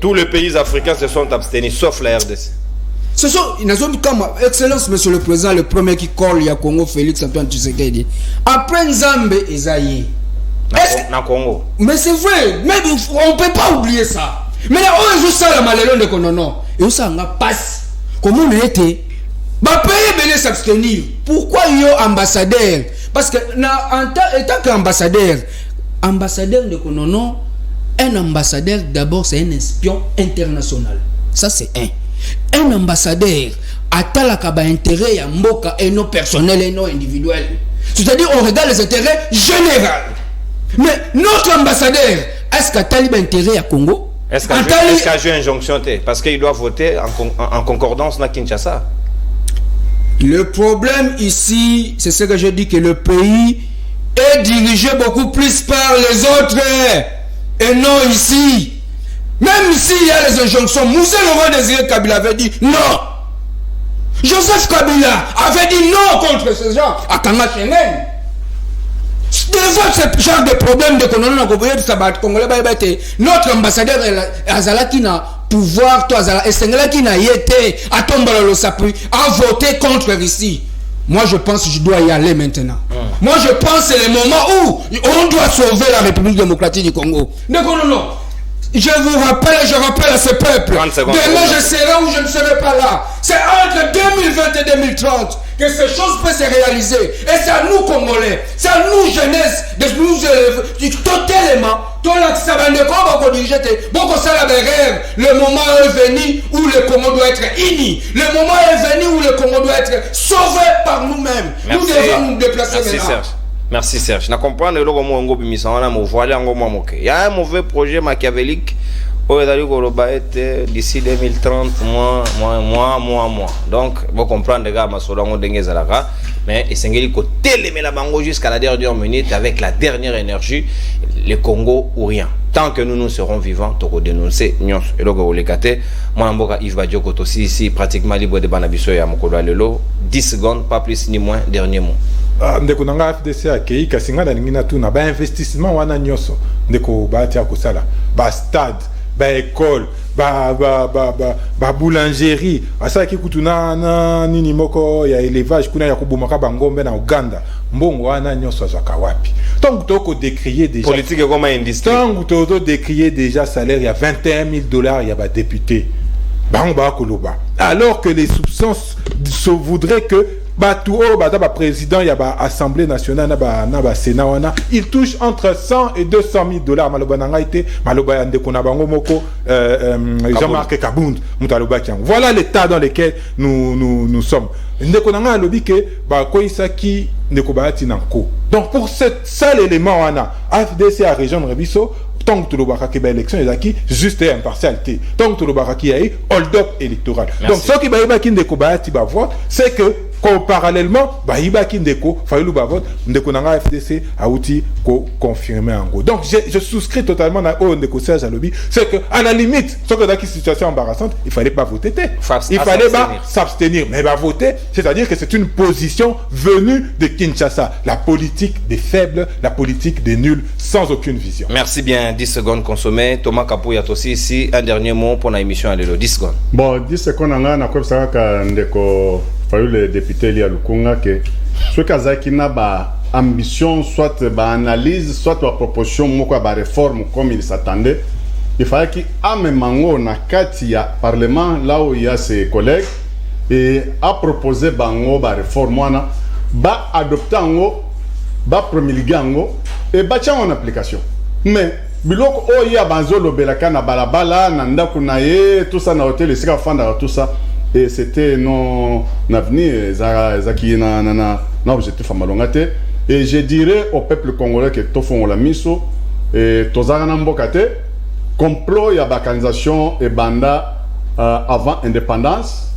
Tous les pays africains se sont abstenus sauf la RDC. Ce sont comme excellence monsieur le président le premier qui colle il y a Congo Félix Antoine Tshisekedi après Nzambe Ezaïe na Congo. Mais c'est vrai, mais on peut pas oublier ça. Mais là on joue ça la malélon de Konono et ça on a passe comment on a été bah payer belé s'abstenir. Pourquoi yo ambassadeur? Parce que en tant qu'ambassadeur, ambassadeur de Konono, un ambassadeur d'abord c'est un espion international. Ça c'est un. Un ambassadeur a talakaba intérêt à mboka et non personnel et non individuel. C'est-à-dire on regarde les intérêts généraux. Mais notre ambassadeur, est-ce qu'il a talibé intérêt à Congo? Est-ce qu'il a joué injonction? Parce qu'il doit voter en concordance dans Kinshasa. Le problème ici, c'est ce que je dis, que le pays est dirigé beaucoup plus par les autres et non ici. Même ici, il y a les injonctions. Moussa Laurent Désiré Kabila avait dit non. Joseph Kabila avait dit non contre ces gens à Kanga Schengen. Devant ce genre de problème de notre ambassadeur Azalaki n'a pouvoir, toi Azalaki n'a été à tomber le sapri, à voter contre ici. Moi je pense que je dois y aller maintenant. Moi je pense que c'est le moment où on doit sauver la République démocratique du Congo. Non. Je vous rappelle, je rappelle à ce peuple. Demain je serai ou je ne serai pas là. C'est entre 2020 et 2030 que ces choses peuvent se réaliser. Et c'est à nous Congolais, c'est à nous jeunesse de nous élever totalement. Le moment est venu où le Congo doit être uni. Le moment est venu où le Congo doit être sauvé par nous-mêmes. Nous devons nous déplacer maintenant. Merci Serge. Je comprends le logo mongo bimisa wana mo voile ngo mo moke. Il y a un mauvais projet machiavélique au d'ici 2030 moi. Donc vous comprenez les gars masolongo ndenge zalaka mais esengeli ko telemela bango jusqu'à la dernière minute avec la dernière énergie le Congo ou rien. Tant que nous serons vivants, toko dénoncer nyons et logo lekate moi mboka Yves Badioko aussi ici pratiquement libre de banabiso ya mokolo lelo 10 secondes pas plus ni moins dernier mot. Ndeko nanga FDC akei kasinga na ningina tuna ba investissement wana nyoso ndeko ba tia ko sala ba stade ba école ba boulangerie asa ki kutuna na nini moko ya élevage kuna ya kubumaka bangombe na Uganda mbongo wana nyoso azaka wapi donc toko décrier déjà politique comme industrie donc toko décrier déjà salaire il y a $21,000 il y a ba député ba koloba alors que les substances voudraient que président il y a assemblée nationale na ba sénat wana il touche entre $100 et $200,000 maloba nanga été maloba yande kona bango moko Jean-Marc Kabound mutaloba kiang voilà l'état dans lequel nous sommes ndeko nanga lobi que ba koisaki ndeko baati nanko donc pour ce seul élément wana FDC à région de Rebiso tant que le baraki ba élection ezaki juste et impartialité tant que le baraki a hold up électoral. Donc ce qui ba ki ndeko baati ba vote c'est que parallèlement ba ibaki ndeko fayulu ba vote ndeko nanga FDC a outil ko confirmer en gros. Donc je souscris totalement à ndeko Serge Alobi c'est que à la limite ce que dans une situation embarrassante il fallait pas voter il fallait pas s'abstenir mais pas voter c'est-à-dire que c'est une position venue de Kinshasa, la politique des faibles, la politique des nuls sans aucune vision. Merci bien. 10 secondes consommées. Thomas Kapouya aussi ici. Un dernier mot pour la émission à l'élo. 10 secondes. Bon, 10 secondes, on a comme ça que ndeko fayu le député Lia Lukunga que ce kazaki na ba ambition, soit analyse, soit proposition, moko ba réforme comme il s'attendait. Il fallait qu'il amène mango na katia parlement là où il y a ses collègues et a proposé bango ba réforme wana ba adopter ango ba promulguer ango et ba tia en application. Mais biloko o ya banzo lobelaka na balabala na ndako na ye tout ça na hôtel esika fanda tout ça et c'était non avenir zaki na objectif amalongate et je dirais au peuple congolais que tofon la miso et tozara na mboka te complot ya balkanisation et banda avant indépendance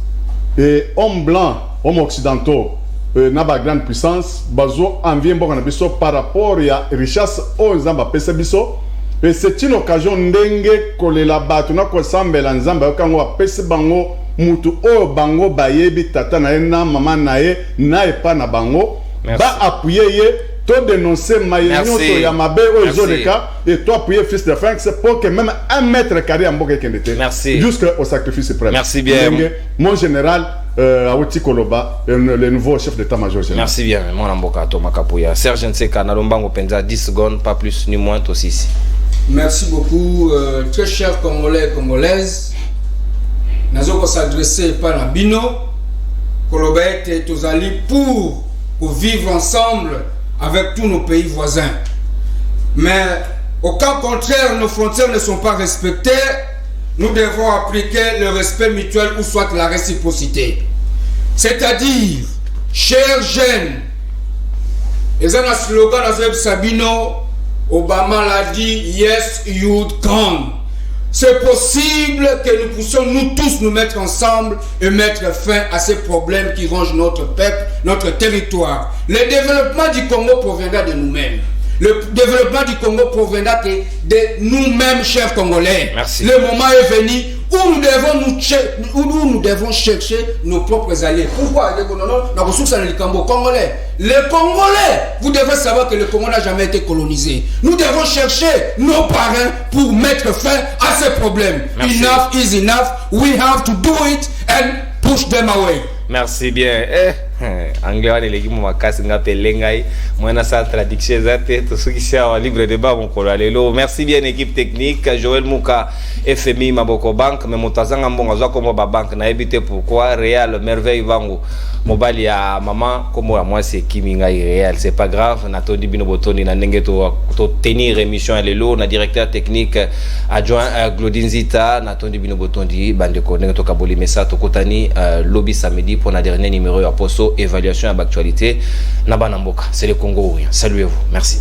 et hommes blancs, hommes occidentaux na ba grande puissance bazo envie mboka na biso par rapport ya richesse o nzamba pesa biso et c'est une occasion ndenge kolela batu na ko sambela nzamba kango apesa bango mutu o bango bayebi tata na na mama na ye na epa na bango ba appuyer ye to dénoncer maïnioto ya mabe o ezoleka et toi appuyer fils de Frank c'est pour que même un mètre carré en mboka kendete jusqu'au sacrifice suprême. Merci bien mon général Awoti Koloba, le nouveau chef d'état-major général. Merci bien mon amboka Thomas Kapuya. Serge Nseka na lombango penza 10 secondes pas plus ni moins aussi ici. Merci beaucoup très chers Congolais et Congolaises. Nous allons s'adresser par la Bino Koloba et Tozali pour vivre ensemble avec tous nos pays voisins. Mais au cas contraire, nos frontières ne sont pas respectées. Nous devons appliquer le respect mutuel ou soit la réciprocité. C'est-à-dire, chers jeunes, et ça, le slogan de Sabino, Obama l'a dit, yes, youth come. C'est possible que nous puissions nous tous nous mettre ensemble et mettre fin à ces problèmes qui rongent notre peuple, notre territoire. Le développement du Congo proviendra de nous-mêmes. Le développement du Congo proviendra de nous-mêmes, chers Congolais. Merci. Le moment est venu où nous devons chercher nos propres alliés. Pourquoi? Les Congolais, vous devez savoir que le Congo n'a jamais été colonisé. Nous devons chercher nos parrains pour mettre fin à ces problèmes. Merci. Enough is enough. We have to do it and push them away. Merci bien. Anglais wana eleki mo makasi nga pelengai mwana sa traduction zate to soki sia libre débat mon kolo lelo. Merci bien équipe technique Joël Mouka FMI Maboko Bank mais motazanga mbonga zwa komo ba bank na ebité pourquoi Real merveille vango mobali ya maman comme moi c'est Kimi ngai Real c'est pas grave na tondi bino botoni na ndenge to tenir émission lelo na directeur technique adjoint Glodin Zita na tondi bino botondi bande ko ndenge to kaboli mesa to kotani lobby samedi pour la dernier numéro ya poso évaluation à l'actualité Nabanamboka c'est le Congo. Saluez-vous. Merci.